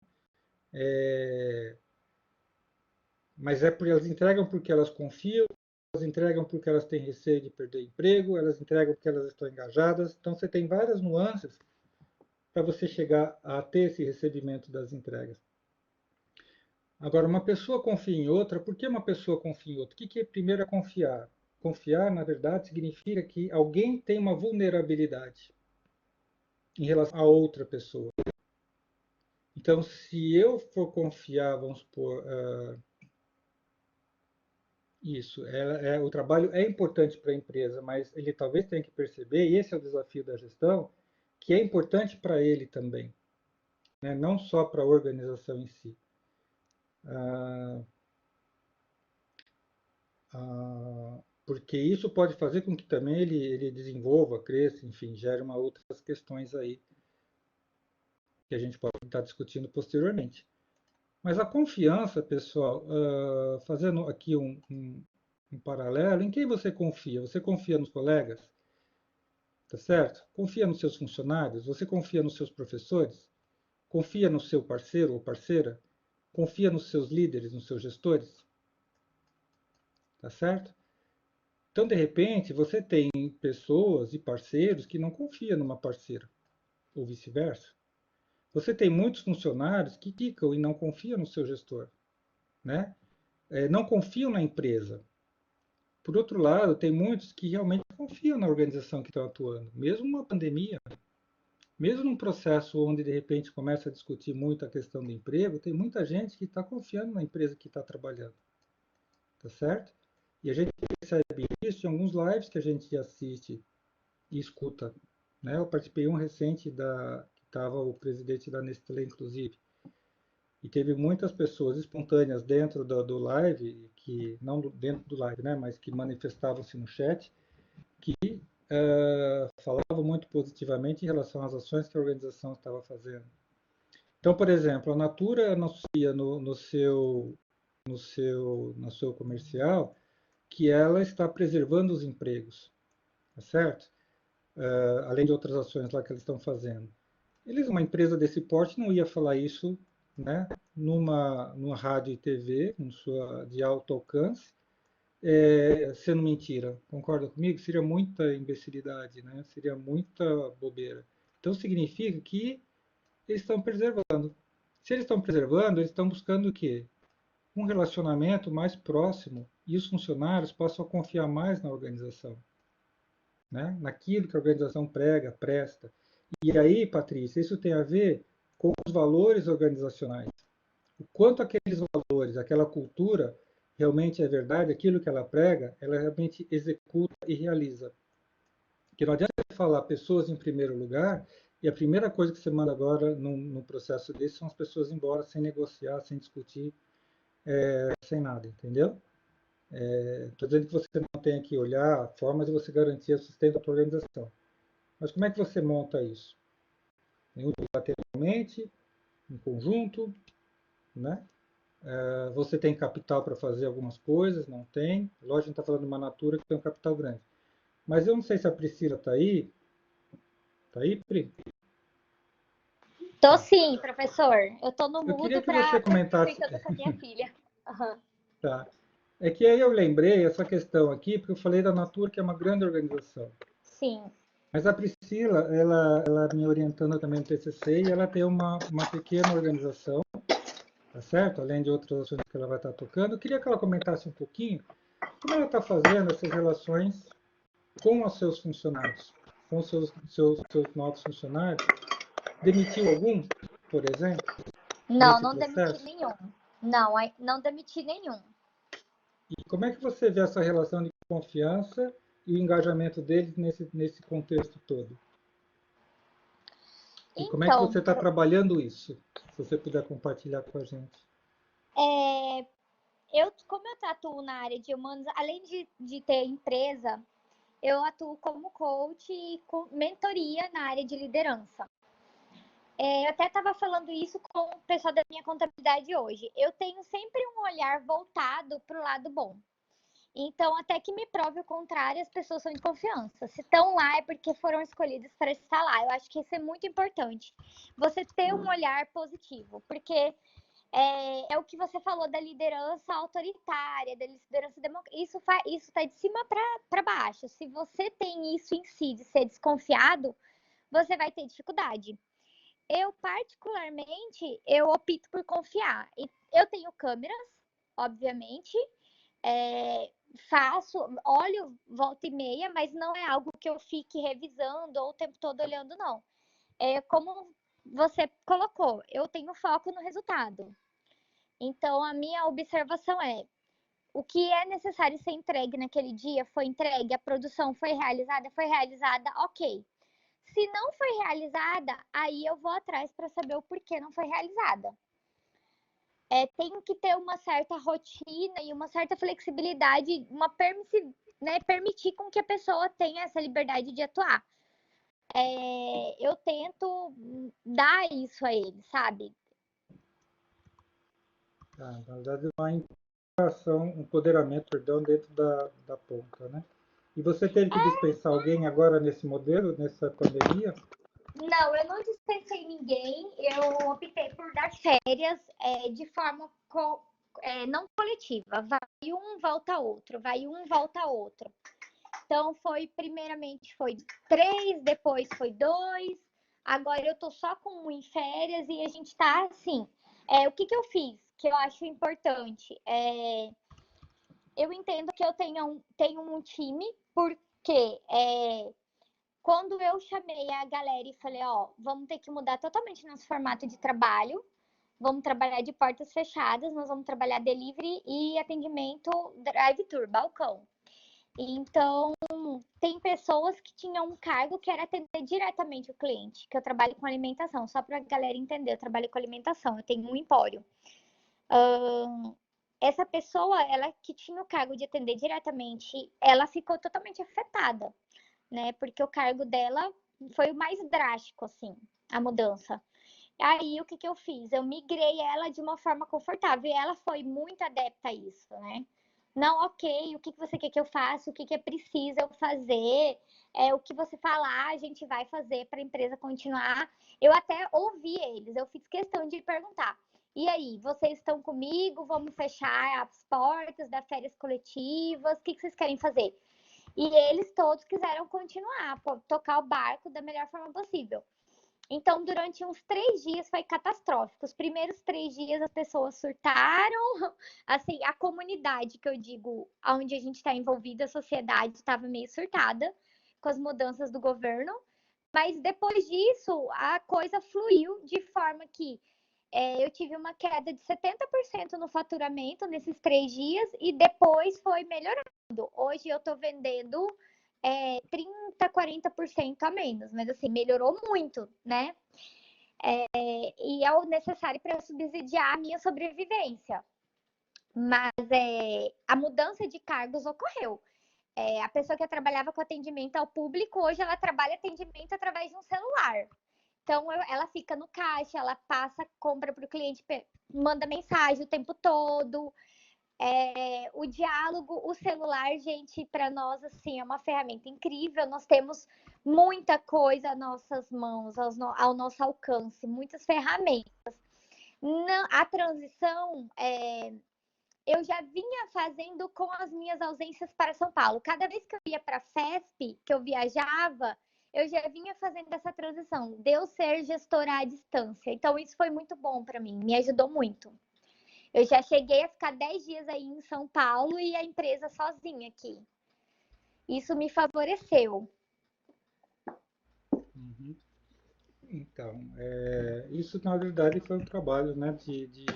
Mas porque elas entregam porque elas confiam, elas entregam porque elas têm receio de perder emprego, elas entregam porque elas estão engajadas. Então você tem várias nuances para você chegar a ter esse recebimento das entregas. Agora, uma pessoa confia em outra, por que uma pessoa confia em outra? O que primeiro é confiar? Confiar, na verdade, significa que alguém tem uma vulnerabilidade em relação a outra pessoa. Então, se eu for confiar, vamos supor, o trabalho é importante para a empresa, mas ele talvez tenha que perceber, e esse é o desafio da gestão, que é importante para ele também, né? Não só para a organização em si. Porque isso pode fazer com que também ele desenvolva, cresça, enfim, gere outras questões aí que a gente pode estar discutindo posteriormente. Mas a confiança, pessoal, fazendo aqui um paralelo, em quem você confia? Você confia nos colegas? Tá certo? Confia nos seus funcionários? Você confia nos seus professores? Confia no seu parceiro ou parceira? Confia nos seus líderes, nos seus gestores? Tá certo? Então, de repente, você tem pessoas e parceiros que não confiam numa parceira, ou vice-versa. Você tem muitos funcionários que ficam e não confiam no seu gestor, né? Não confiam na empresa. Por outro lado, tem muitos que realmente confiam na organização que estão atuando, mesmo numa pandemia, mesmo num processo onde de repente começa a discutir muito a questão do emprego, tem muita gente que está confiando na empresa que está trabalhando, tá certo? E a gente percebe isso em alguns lives que a gente assiste e escuta, né? Eu participei de um recente que estava o presidente da Nestlé, inclusive, e teve muitas pessoas espontâneas dentro do live, que não dentro do live, né, mas que manifestavam-se no chat, que falavam muito positivamente em relação às ações que a organização estava fazendo. Então, por exemplo, a Natura anuncia no seu comercial que ela está preservando os empregos, tá certo? Além de outras ações lá que eles estão fazendo. Uma empresa desse porte não ia falar isso, né, numa rádio e TV, de alto alcance, sendo mentira. Concorda comigo? Seria muita imbecilidade, né? Seria muita bobeira. Então significa que eles estão preservando. Se eles estão preservando, eles estão buscando o quê? Um relacionamento mais próximo e os funcionários possam confiar mais na organização, né? Naquilo que a organização prega, presta. E aí, Patrícia, isso tem a ver com os valores organizacionais. O quanto aqueles valores, aquela cultura, realmente é verdade, aquilo que ela prega, ela realmente executa e realiza. Porque não adianta você falar pessoas em primeiro lugar, e a primeira coisa que você manda agora num processo desse são as pessoas embora sem negociar, sem discutir, sem nada, entendeu? Estou dizendo que você não tem que olhar formas de você garantir o sustento da sua organização. Mas como é que você monta isso? Unilateralmente, em conjunto, né? Você tem capital para fazer algumas coisas, não tem. Lógico, a gente está falando de uma Natura que tem um capital grande. Mas eu não sei se a Priscila está aí. Está aí, Pri? Tô sim, professor. Eu tô no Eu queria mudo que você para comentasse. conversando com a minha filha. Uhum. Tá. É que aí eu lembrei essa questão aqui, porque eu falei da Natura, que é uma grande organização. Sim. Mas a Priscila, ela me orientando também no TCC, e ela tem uma pequena organização, tá certo? Além de outras ações que ela vai estar tocando. Eu queria que ela comentasse um pouquinho como ela está fazendo essas relações com os seus funcionários, com os seus novos funcionários. Demitiu algum, por exemplo, Não, nesse não demiti processo? nenhum. Não, não demiti nenhum. E como é que você vê essa relação de confiança e o engajamento deles nesse contexto todo? E como é que Então, você está trabalhando isso? Se você puder compartilhar com a gente. como eu atuo na área de humanos, além de ter empresa, eu atuo como coach e com mentoria na área de liderança. Eu até estava falando isso com o pessoal da minha contabilidade hoje. Eu tenho sempre um olhar voltado para o lado bom. Então, até que me prove o contrário, as pessoas são de confiança. Se estão lá é porque foram escolhidas para estar lá. Eu acho que isso é muito importante. Você ter um olhar positivo, porque é o que você falou da liderança autoritária, da liderança democrática. Isso está de cima para baixo. Se você tem isso em si, de ser desconfiado, você vai ter dificuldade. Eu, particularmente, eu opto por confiar. Eu tenho câmeras, obviamente, olho volta e meia, mas não é algo que eu fique revisando ou o tempo todo olhando, não. Como você colocou, eu tenho foco no resultado. Então, a minha observação é: o que é necessário ser entregue naquele dia foi entregue, a produção foi realizada, ok. Se não foi realizada, aí eu vou atrás para saber o porquê não foi realizada. Tenho que ter uma certa rotina e uma certa flexibilidade, permitir com que a pessoa tenha essa liberdade de atuar. Eu tento dar isso a ele, sabe? Na verdade, uma integração, um empoderamento, perdão, dentro da ponta, né? E você teve que dispensar alguém agora nesse modelo, nessa pandemia? Não, eu não dispensei ninguém. Eu optei por dar férias de forma não coletiva. Vai um, volta outro. Vai um, volta outro. Então, primeiramente foi 3, depois foi 2. Agora eu tô só com um em férias e a gente tá assim. O que eu fiz? Que eu acho importante. Eu entendo que eu tenho um time, porque quando eu chamei a galera e falei, vamos ter que mudar totalmente nosso formato de trabalho, vamos trabalhar de portas fechadas, nós vamos trabalhar delivery e atendimento drive-thru, balcão. Então, tem pessoas que tinham um cargo que era atender diretamente o cliente, que eu trabalho com alimentação, só para a galera entender, eu trabalho com alimentação, eu tenho um empório. Essa pessoa, ela que tinha o cargo de atender diretamente, ela ficou totalmente afetada, né? Porque o cargo dela foi o mais drástico, assim, a mudança. Aí, o que eu fiz? Eu migrei ela de uma forma confortável e ela foi muito adepta a isso, né? Não, ok, o que você quer que eu faça? O que é preciso eu fazer? O que você falar, a gente vai fazer para a empresa continuar. Eu até ouvi eles, eu fiz questão de perguntar. E aí, vocês estão comigo? Vamos fechar as portas das férias coletivas? O que vocês querem fazer? E eles todos quiseram continuar, tocar o barco da melhor forma possível. Então, durante uns 3 dias foi catastrófico. Os primeiros 3 dias as pessoas surtaram, assim, a comunidade, que eu digo, onde a gente está envolvida, a sociedade estava meio surtada com as mudanças do governo. Mas depois disso, a coisa fluiu de forma que eu tive uma queda de 70% no faturamento nesses 3 dias e depois foi melhorando. Hoje eu estou vendendo 30%, 40% a menos, mas assim, melhorou muito, né? E é o necessário para subsidiar a minha sobrevivência. Mas a mudança de cargos ocorreu. A pessoa que trabalhava com atendimento ao público, hoje ela trabalha atendimento através de um celular. Então, ela fica no caixa, ela passa, compra para o cliente, manda mensagem o tempo todo. O diálogo, o celular, gente, para nós, assim, é uma ferramenta incrível. Nós temos muita coisa às nossas mãos, ao nosso alcance, muitas ferramentas. A transição, eu já vinha fazendo com as minhas ausências para São Paulo. Cada vez que eu ia para a FESP, que eu viajava, eu já vinha fazendo essa transição, de eu ser gestora à distância. Então, isso foi muito bom para mim, me ajudou muito. Eu já cheguei a ficar 10 dias aí em São Paulo e a empresa sozinha aqui. Isso me favoreceu. Uhum. Então, isso na verdade foi um trabalho, né, de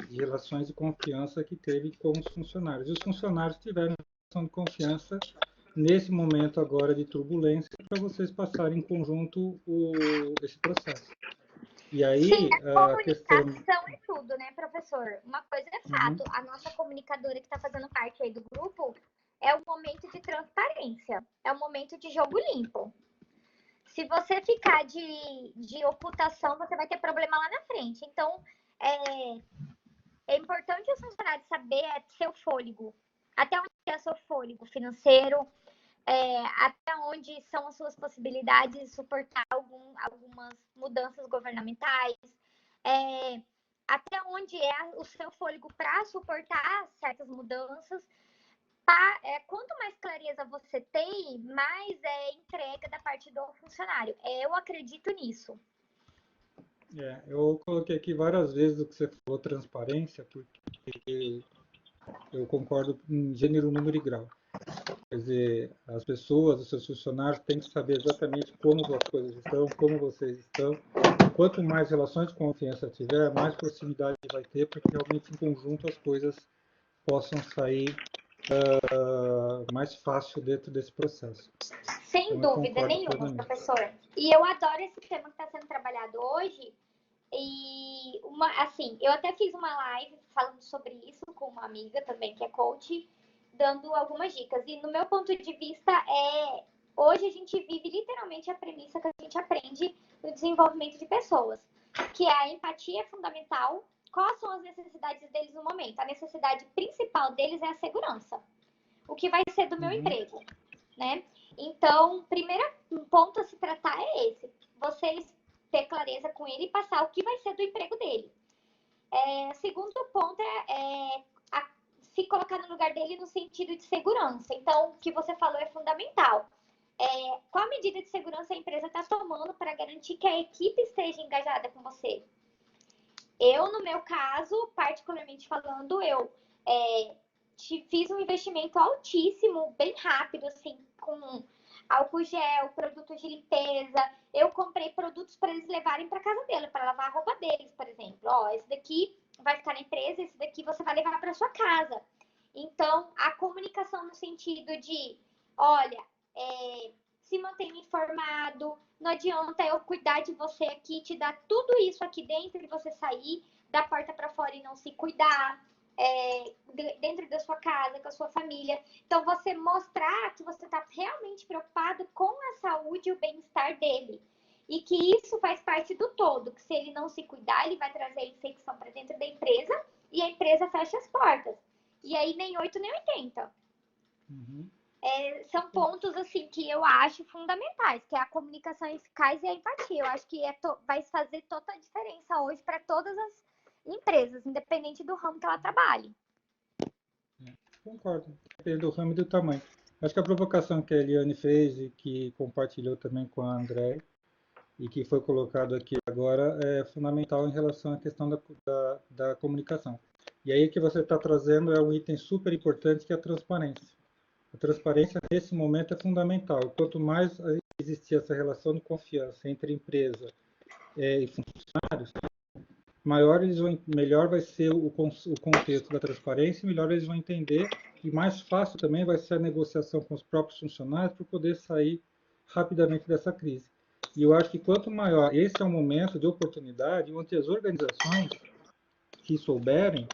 relações de confiança que teve com os funcionários. E os funcionários tiveram relação de confiança nesse momento agora de turbulência para vocês passarem em conjunto esse processo. E aí, sim, a questão... comunicação é tudo, né, professor? Uma coisa é fato, a nossa comunicadora que está fazendo parte aí do grupo é um momento de transparência, é um momento de jogo limpo. Se você ficar de ocultação, você vai ter problema lá na frente. Então, é importante os funcionários saber seu fôlego. Até onde é seu fôlego financeiro, até onde são as suas possibilidades de suportar algumas mudanças governamentais. até onde é o seu fôlego para suportar certas mudanças. Quanto mais clareza você tem, mais é entrega da parte do funcionário. Eu acredito nisso. Eu coloquei aqui várias vezes o que você falou, transparência, porque eu concordo em gênero, número e grau. Quer dizer, as pessoas, os seus funcionários têm que saber exatamente como as coisas estão, como vocês estão. Quanto mais relações de confiança tiver, mais proximidade vai ter, porque realmente em conjunto as coisas possam sair mais fácil dentro desse processo. Sem Então, eu dúvida concordo nenhuma, plenamente. professor. E eu adoro esse tema que está sendo trabalhado hoje. E assim, eu até fiz uma live falando sobre isso com uma amiga também que é coach, dando algumas dicas. E no meu ponto de vista, hoje a gente vive literalmente a premissa que a gente aprende no desenvolvimento de pessoas, que a empatia é fundamental. Quais são as necessidades deles no momento? A necessidade principal deles é a segurança. O que vai ser do meu emprego, né? Então, o primeiro ponto a se tratar é esse. Vocês ter clareza com ele e passar o que vai ser do emprego dele. Segundo ponto se colocar no lugar dele no sentido de segurança. Então, o que você falou é fundamental. Qual medida de segurança a empresa está tomando para garantir que a equipe esteja engajada com você? Eu, no meu caso, particularmente falando, eu fiz um investimento altíssimo, bem rápido, assim, com álcool gel, produtos de limpeza. Eu comprei produtos para eles levarem para casa dele, para lavar a roupa deles, por exemplo. Ó, esse daqui vai ficar na empresa, esse daqui você vai levar para sua casa. Então, a comunicação no sentido de, olha, se mantenha informado, não adianta eu cuidar de você aqui, te dar tudo isso aqui dentro e você sair da porta para fora e não se cuidar. Dentro da sua casa, com a sua família. Então, você mostrar que você está realmente preocupado com a saúde e o bem-estar dele. E que isso faz parte do todo, que se ele não se cuidar, ele vai trazer a infecção para dentro da empresa e a empresa fecha as portas. E aí, nem 8, nem 80. São pontos, assim, que eu acho fundamentais, que é a comunicação eficaz e a empatia. Eu acho que vai fazer toda a diferença hoje para todas as empresas, independente do ramo que ela trabalhe. Concordo, depende do ramo e do tamanho. Acho que a provocação que a Eliane fez e que compartilhou também com a André e que foi colocado aqui agora é fundamental em relação à questão da comunicação. E aí o que você está trazendo é um item super importante que é a transparência. A transparência nesse momento é fundamental. Quanto mais existir essa relação de confiança entre empresa e funcionários, melhor vai ser o contexto da transparência, melhor eles vão entender e mais fácil também vai ser a negociação com os próprios funcionários para poder sair rapidamente dessa crise. E eu acho que quanto maior, esse é um momento de oportunidade onde as organizações que souberem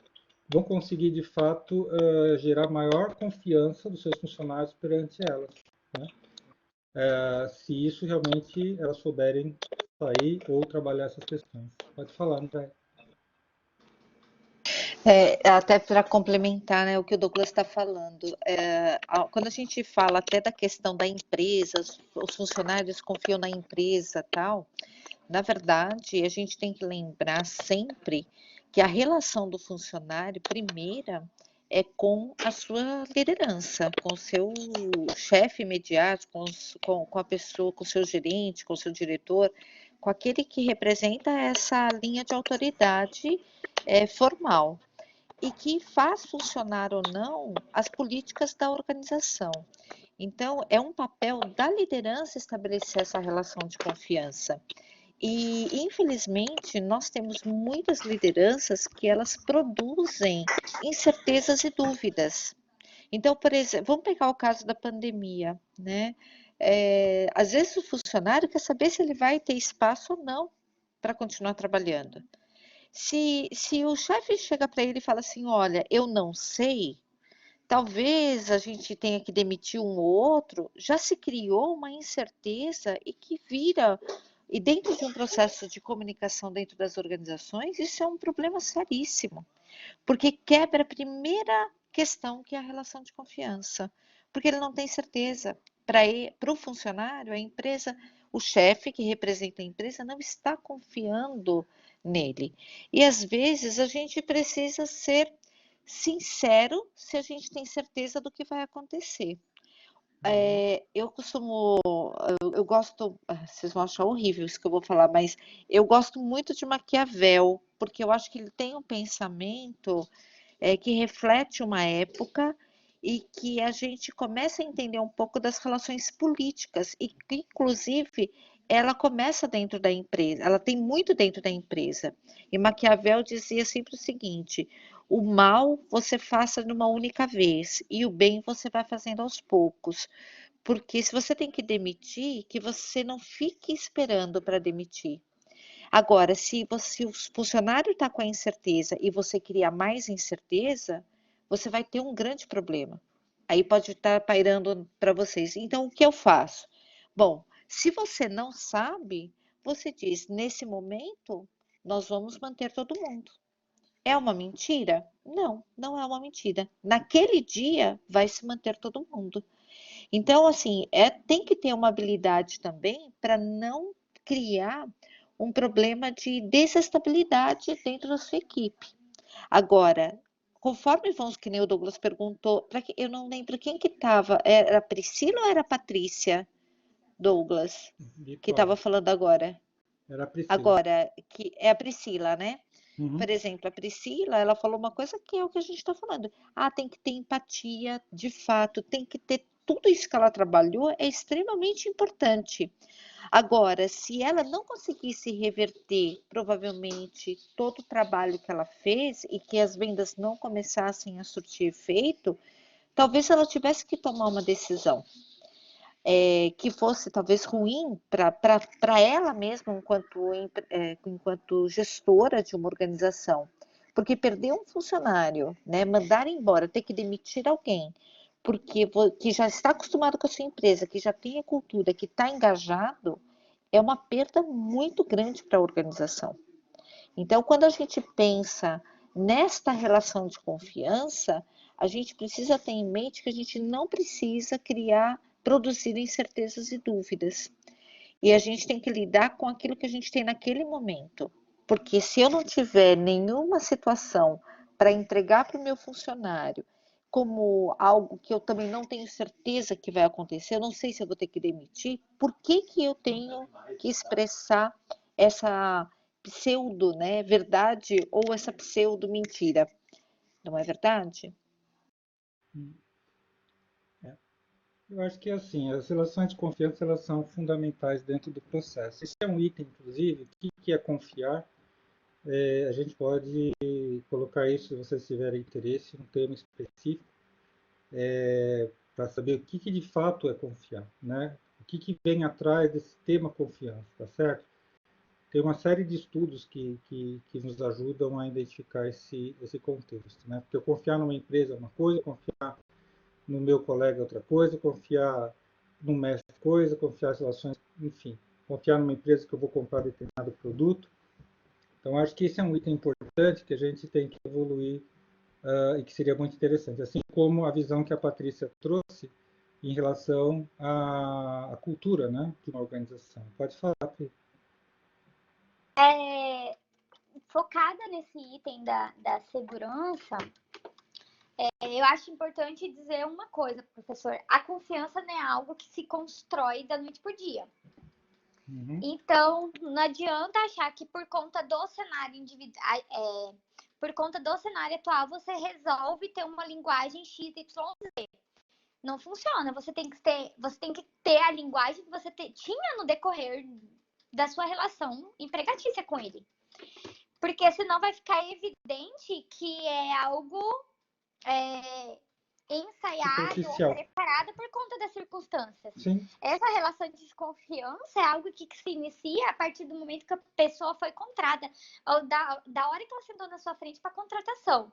vão conseguir de fato gerar maior confiança dos seus funcionários perante elas, né? Se isso realmente elas souberem sair ou trabalhar essas questões. Pode falar, André. Até para complementar, né, o que o Douglas está falando, quando a gente fala até da questão da empresa, os funcionários confiam na empresa, tal, na verdade, a gente tem que lembrar sempre que a relação do funcionário, primeira, é com a sua liderança, com o seu chefe imediato, com a pessoa, com o seu gerente, com o seu diretor, com aquele que representa essa linha de autoridade formal e que faz funcionar ou não as políticas da organização. Então, é um papel da liderança estabelecer essa relação de confiança. E, infelizmente, nós temos muitas lideranças que elas produzem incertezas e dúvidas. Então, por exemplo, vamos pegar o caso da pandemia, né? Às vezes o funcionário quer saber se ele vai ter espaço ou não para continuar trabalhando. Se o chefe chega para ele e fala assim, olha, eu não sei, talvez a gente tenha que demitir um ou outro, já se criou uma incerteza e dentro de um processo de comunicação dentro das organizações, isso é um problema seríssimo, porque quebra a primeira questão, que é a relação de confiança, porque ele não tem certeza. Para o funcionário, a empresa, o chefe que representa a empresa não está confiando nele. E às vezes a gente precisa ser sincero se a gente tem certeza do que vai acontecer. Eu costumo, eu gosto, vocês vão achar horrível isso que eu vou falar, mas eu gosto muito de Maquiavel, porque eu acho que ele tem um pensamento que reflete uma época e que a gente começa a entender um pouco das relações políticas e que, inclusive, ela começa dentro da empresa, ela tem muito dentro da empresa. E Maquiavel dizia sempre o seguinte: o mal você faça numa única vez e o bem você vai fazendo aos poucos. Porque se você tem que demitir, que você não fique esperando para demitir. Agora, se o funcionário está com a incerteza e você cria mais incerteza, você vai ter um grande problema. Aí pode estar pairando para vocês. Então, o que eu faço? Bom, se você não sabe, você diz: nesse momento, nós vamos manter todo mundo. É uma mentira? Não, não é uma mentira. Naquele dia, vai se manter todo mundo. Então, assim, tem que ter uma habilidade também para não criar um problema de desestabilidade dentro da sua equipe. Agora, conforme vamos, que nem o Douglas perguntou, eu não lembro quem que estava, era a Priscila ou era a Patrícia, Douglas, De que qual? estava falando agora? Era a Priscila. Agora, que é a Priscila, né? Uhum. Por exemplo, a Priscila, ela falou uma coisa que é o que a gente está falando. Ah, tem que ter empatia, de fato, tem que ter tudo isso que ela trabalhou, é extremamente importante. Agora, se ela não conseguisse reverter, provavelmente, todo o trabalho que ela fez e que as vendas não começassem a surtir efeito, talvez ela tivesse que tomar uma decisão que fosse talvez ruim para ela mesma enquanto gestora de uma organização. Porque perder um funcionário, né, mandar embora, ter que demitir alguém, porque que já está acostumado com a sua empresa, que já tem a cultura, que está engajado, é uma perda muito grande para a organização. Então, quando a gente pensa nesta relação de confiança, a gente precisa ter em mente que a gente não precisa produzir incertezas e dúvidas. E a gente tem que lidar com aquilo que a gente tem naquele momento. Porque se eu não tiver nenhuma situação para entregar para o meu funcionário, como algo que eu também não tenho certeza que vai acontecer, eu não sei se eu vou ter que demitir, por que que eu tenho que expressar essa pseudo, né, verdade ou essa pseudo mentira? Não é verdade? É. Eu acho que assim, as relações de confiança elas são fundamentais dentro do processo. Esse é um item, inclusive, o que é confiar. A gente pode colocar isso, se vocês tiverem interesse, um tema específico, para saber o que de fato é confiar, né? O que vem atrás desse tema confiança, tá certo? Tem uma série de estudos que nos ajudam a identificar esse contexto, né? Porque eu confiar numa empresa é uma coisa, confiar no meu colega é outra coisa, confiar no mestre é coisa, confiar nas relações, enfim, confiar numa empresa que eu vou comprar determinado produto. Então, acho que esse é um item importante que a gente tem que evoluir e que seria muito interessante. Assim como a visão que a Patrícia trouxe em relação à cultura, né, de uma organização. Pode falar, Pri. Focada nesse item da segurança, eu acho importante dizer uma coisa, professor. A confiança não é algo que se constrói da noite por dia. Uhum. Então, não adianta achar que por conta do cenário individual, por conta do cenário atual, você resolve ter uma linguagem XYZ. Não funciona. Você tem que ter a linguagem que você tinha no decorrer da sua relação empregatícia com ele. Porque senão vai ficar evidente que é algo ensaiado ou preparado por conta das circunstâncias. Sim. Essa relação de desconfiança é algo que se inicia a partir do momento que a pessoa foi contratada, ou da hora que ela sentou na sua frente para contratação.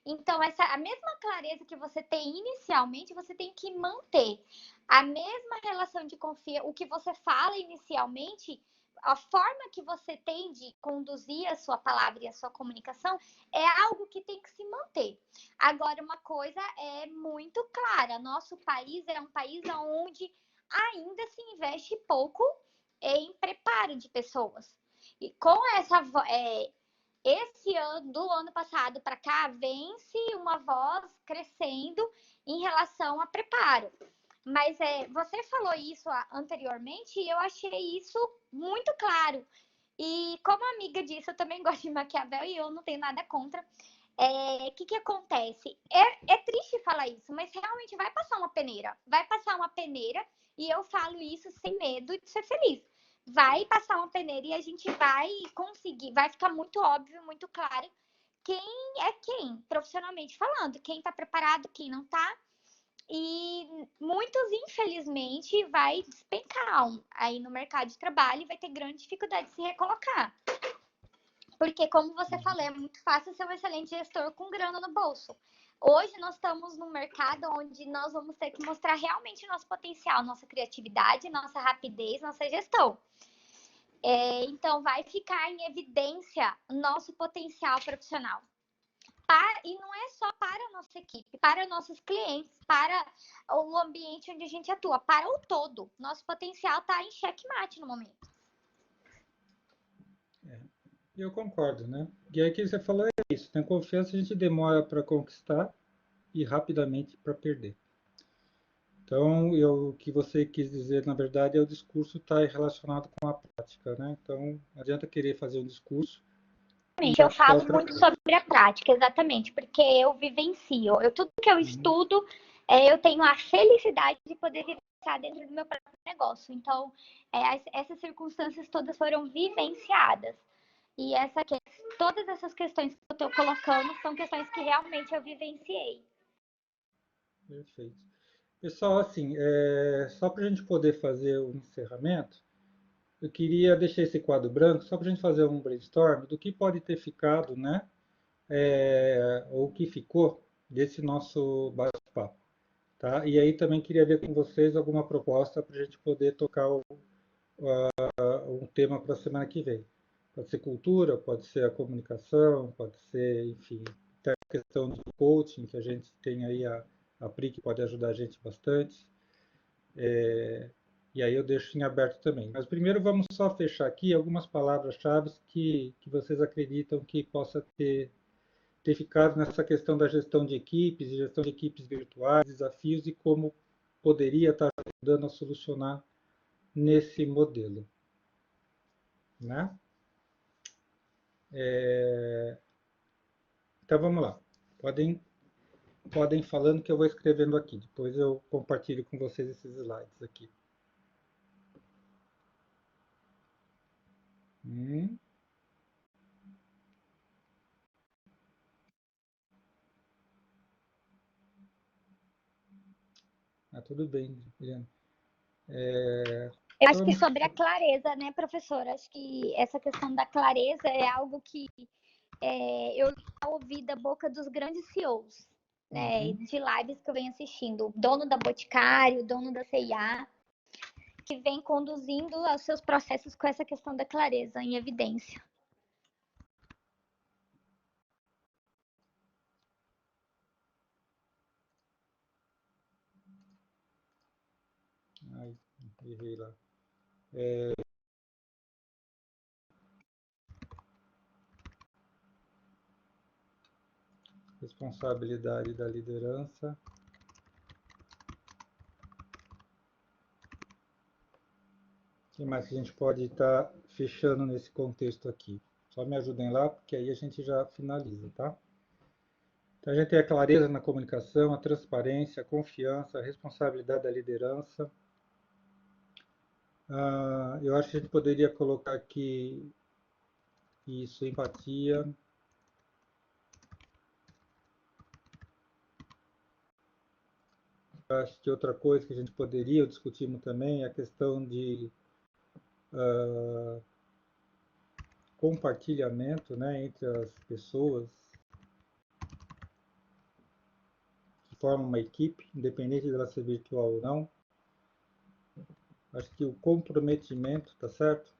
Então, a mesma clareza que você tem inicialmente, você tem que manter. A mesma relação de confiança, o que você fala inicialmente, a forma que você tem de conduzir a sua palavra e a sua comunicação é algo que tem que se manter. Agora, uma coisa é muito clara: nosso país é um país onde ainda se investe pouco em preparo de pessoas. E com esse ano, do ano passado para cá, vem-se uma voz crescendo em relação a preparo. Mas você falou isso anteriormente e eu achei isso muito claro. E como amiga disso, eu também gosto de Maquiavel e eu não tenho nada contra. O que acontece? É triste falar isso, mas realmente vai passar uma peneira. Vai passar uma peneira e eu falo isso sem medo de ser feliz. Vai passar uma peneira e a gente vai conseguir, vai ficar muito óbvio, muito claro quem é quem, profissionalmente falando, quem está preparado, quem não está. E muitos, infelizmente, vai despencar aí no mercado de trabalho e vai ter grande dificuldade de se recolocar. Porque, como você falou, é muito fácil ser um excelente gestor com grana no bolso. Hoje nós estamos num mercado onde nós vamos ter que mostrar realmente o nosso potencial, nossa criatividade, nossa rapidez, nossa gestão. Então, vai ficar em evidência nosso potencial profissional. E não é só para a nossa equipe, para nossos clientes, para o ambiente onde a gente atua, para o todo. Nosso potencial está em xeque-mate no momento. Eu concordo, né? E aí que você falou é isso, tem confiança, a gente demora para conquistar e rapidamente para perder. Então, o que você quis dizer, na verdade, é o discurso está relacionado com a prática, né? Então, não adianta querer fazer um discurso. Eu falo muito sobre a prática, exatamente, porque eu vivencio. Tudo que eu estudo, eu tenho a felicidade de poder vivenciar dentro do meu próprio negócio. Então, essas circunstâncias todas foram vivenciadas. E todas essas questões que eu estou colocando são questões que realmente eu vivenciei. Perfeito. Pessoal, assim, só para a gente poder fazer o encerramento, eu queria deixar esse quadro branco só para a gente fazer um brainstorm do que pode ter ficado, né? Ou o que ficou desse nosso bate-papo. Tá? E aí também queria ver com vocês alguma proposta para a gente poder tocar um tema para a semana que vem. Pode ser cultura, pode ser a comunicação, pode ser, enfim, até a questão de coaching, que a gente tem aí a Pri, que pode ajudar a gente bastante. E aí eu deixo em aberto também. Mas primeiro vamos só fechar aqui algumas palavras-chave que vocês acreditam que possa ter ficado nessa questão da gestão de equipes, gestão de equipes virtuais, desafios e como poderia estar ajudando a solucionar nesse modelo. Né? Então vamos lá. Podem falando que eu vou escrevendo aqui. Depois eu compartilho com vocês esses slides aqui. Tudo bem, Adriana. Eu acho que sobre a clareza, né, professora? Acho que essa questão da clareza é algo que eu ouvi da boca dos grandes CEOs, né, de lives que eu venho assistindo. O dono da Boticário, o dono da CIA, que vem conduzindo os seus processos com essa questão da clareza em evidência. Ai, errei lá. Responsabilidade da liderança. O que mais que a gente pode estar fechando nesse contexto aqui? Só me ajudem lá, porque aí a gente já finaliza, tá? Então, a gente tem a clareza na comunicação, a transparência, a confiança, a responsabilidade da liderança. Eu acho que a gente poderia colocar aqui isso, empatia. Eu acho que outra coisa que a gente poderia, discutimos também, é a questão de compartilhamento, né, entre as pessoas que formam uma equipe, independente dela ser virtual ou não. Acho que o comprometimento, tá certo?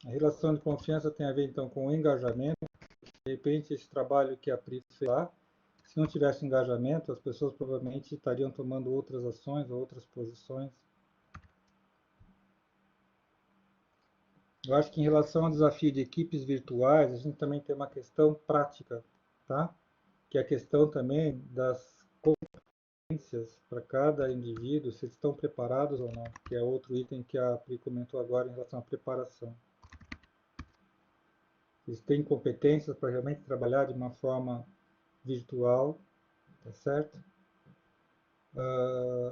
A relação de confiança tem a ver, então, com o engajamento. De repente, esse trabalho que a Pri fez lá, se não tivesse engajamento, as pessoas provavelmente estariam tomando outras ações, outras posições. Eu acho que em relação ao desafio de equipes virtuais, a gente também tem uma questão prática, tá? Que é a questão também das competências para cada indivíduo, se eles estão preparados ou não, que é outro item que a Pri comentou agora em relação à preparação. Eles têm competências para realmente trabalhar de uma forma virtual, tá certo?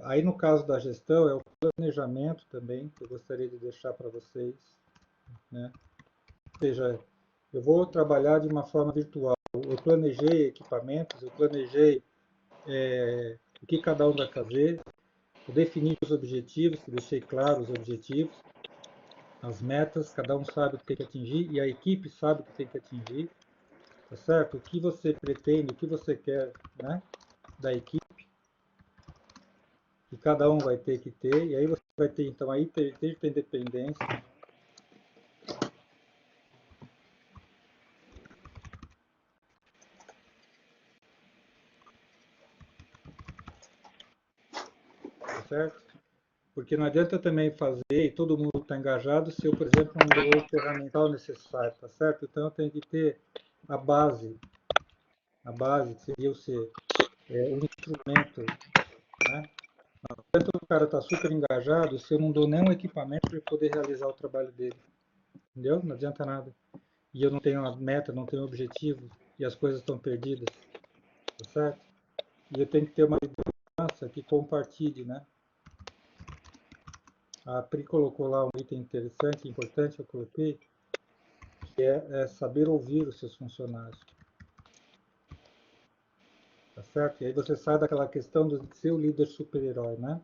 Aí no caso da gestão, é o planejamento também, que eu gostaria de deixar para vocês, né? Ou seja, eu vou trabalhar de uma forma virtual. Eu planejei equipamentos, eu planejei o que cada um vai fazer, eu defini os objetivos, deixei claros os objetivos, as metas, cada um sabe o que tem que atingir e a equipe sabe o que tem que atingir, tá certo? O que você pretende, o que você quer, né, da equipe, que cada um vai ter que ter, e aí você vai ter, então, aí ter independência. Tá certo? Porque não adianta também fazer e todo mundo está engajado se eu, por exemplo, não dou o ferramental necessário, tá certo? Então eu tenho que ter a base que seria o ser um instrumento, né? Tanto o cara está super engajado se eu não dou nenhum equipamento para ele poder realizar o trabalho dele, entendeu? Não adianta nada. E eu não tenho uma meta, não tenho objetivo e as coisas estão perdidas, tá certo? E eu tenho que ter uma liderança que compartilhe, né? A Pri colocou lá um item interessante, importante, eu coloquei, que é saber ouvir os seus funcionários. Tá certo? E aí você sai daquela questão de ser o líder super-herói, né?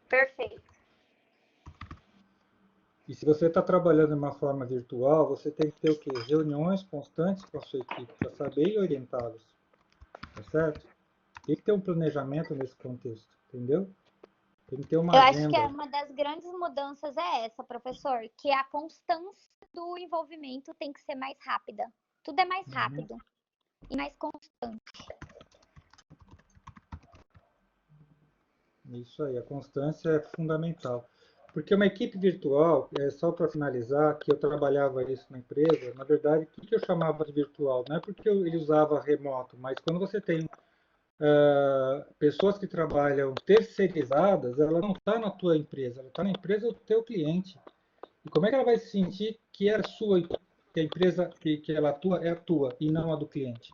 Perfeito. E se você está trabalhando de uma forma virtual, você tem que ter o quê? Reuniões constantes com a sua equipe para saber orientá-los. Tá certo? Tem que ter um planejamento nesse contexto, entendeu? Tem que ter uma Eu acho que agenda. uma das grandes mudanças é essa, professor, que a constância do envolvimento tem que ser mais rápida. Tudo é mais rápido e mais constante. Isso aí, a constância é fundamental. Porque uma equipe virtual, só para finalizar, que eu trabalhava isso na empresa, na verdade, o que eu chamava de virtual? Não é porque ele usava remoto, mas quando você tem pessoas que trabalham terceirizadas, ela não está na tua empresa, ela está na empresa do teu cliente. E como é que ela vai se sentir que é sua, que a empresa que ela atua é a tua e não a do cliente?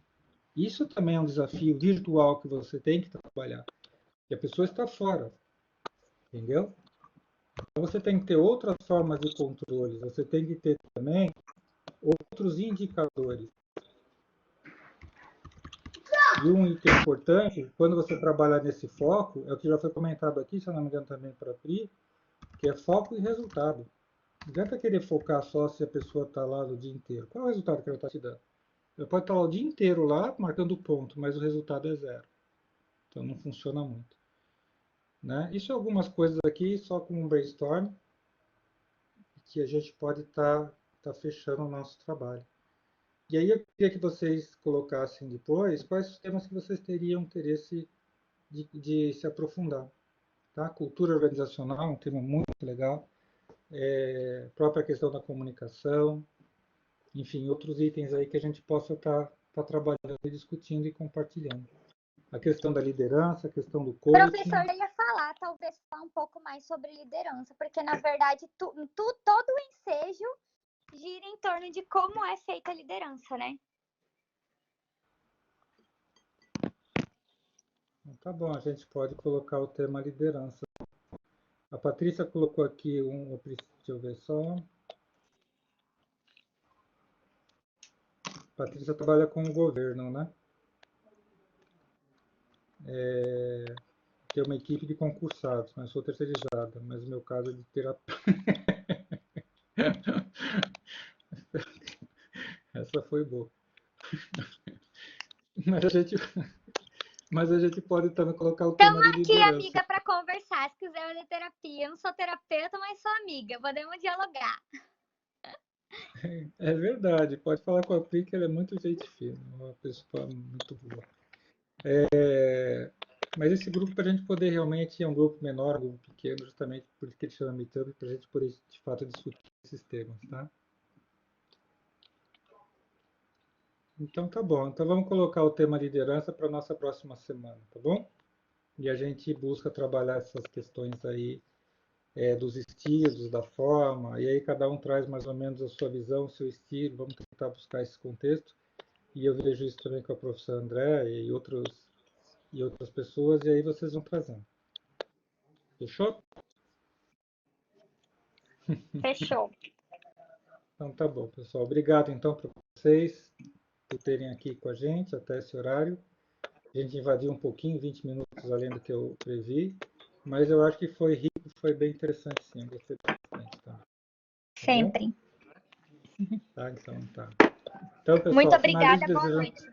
Isso também é um desafio virtual que você tem que trabalhar. E a pessoa está fora, entendeu? Então você tem que ter outras formas de controles, você tem que ter também outros indicadores. E um item importante, quando você trabalha nesse foco, é o que já foi comentado aqui, se eu não me engano também para a Pri, que é foco e resultado. Não adianta querer focar só se a pessoa está lá o dia inteiro. Qual é o resultado que ela está te dando? Ela pode estar lá o dia inteiro lá, marcando ponto, mas o resultado é zero. Então não funciona muito. Né? Isso é algumas coisas aqui, só com um brainstorm, que a gente pode estar fechando o nosso trabalho. E aí eu queria que vocês colocassem depois quais os temas que vocês teriam interesse de se aprofundar. Tá? Cultura organizacional, um tema muito legal. Própria questão da comunicação, enfim, outros itens aí que a gente possa estar trabalhando, discutindo e compartilhando. A questão da liderança, a questão do coaching. Professor, eu ia falar, talvez, um pouco mais sobre liderança, porque, na verdade, todo o ensejo gira em torno de como é feita a liderança, né? Tá bom, a gente pode colocar o tema liderança. A Patrícia colocou aqui deixa eu ver só. A Patrícia trabalha com o governo, né? Tem uma equipe de concursados, mas sou terceirizada, mas o meu caso é de terapia. Essa foi boa. Mas a gente pode também colocar o tema de Estamos aqui, liderança. amiga, para conversar. Se quiser fazer terapia, eu não sou terapeuta, mas sou amiga. Podemos dialogar. É verdade, pode falar com a Pri, que ela é muito gente fina, uma pessoa muito boa. Mas esse grupo, para a gente poder realmente, é um grupo menor, um grupo pequeno, justamente por isso que ele chama Meetup, para a gente poder, de fato, discutir esses temas, tá? Então tá bom. Então vamos colocar o tema liderança para a nossa próxima semana, tá bom? E a gente busca trabalhar essas questões aí dos estilos, da forma, e aí cada um traz mais ou menos a sua visão, o seu estilo, vamos tentar buscar esse contexto. E eu vejo isso também com a professora André e outras pessoas, e aí vocês vão trazendo. Fechou? Fechou. Então tá bom, pessoal. Obrigado então para vocês por terem aqui com a gente até esse horário. A gente invadiu um pouquinho, 20 minutos além do que eu previ, mas eu acho que foi rico, foi bem interessante sim. Gostei bastante, tá? Sempre. Tá, então tá. Então, Muito pessoal, finalizo obrigada, boa desejando noite.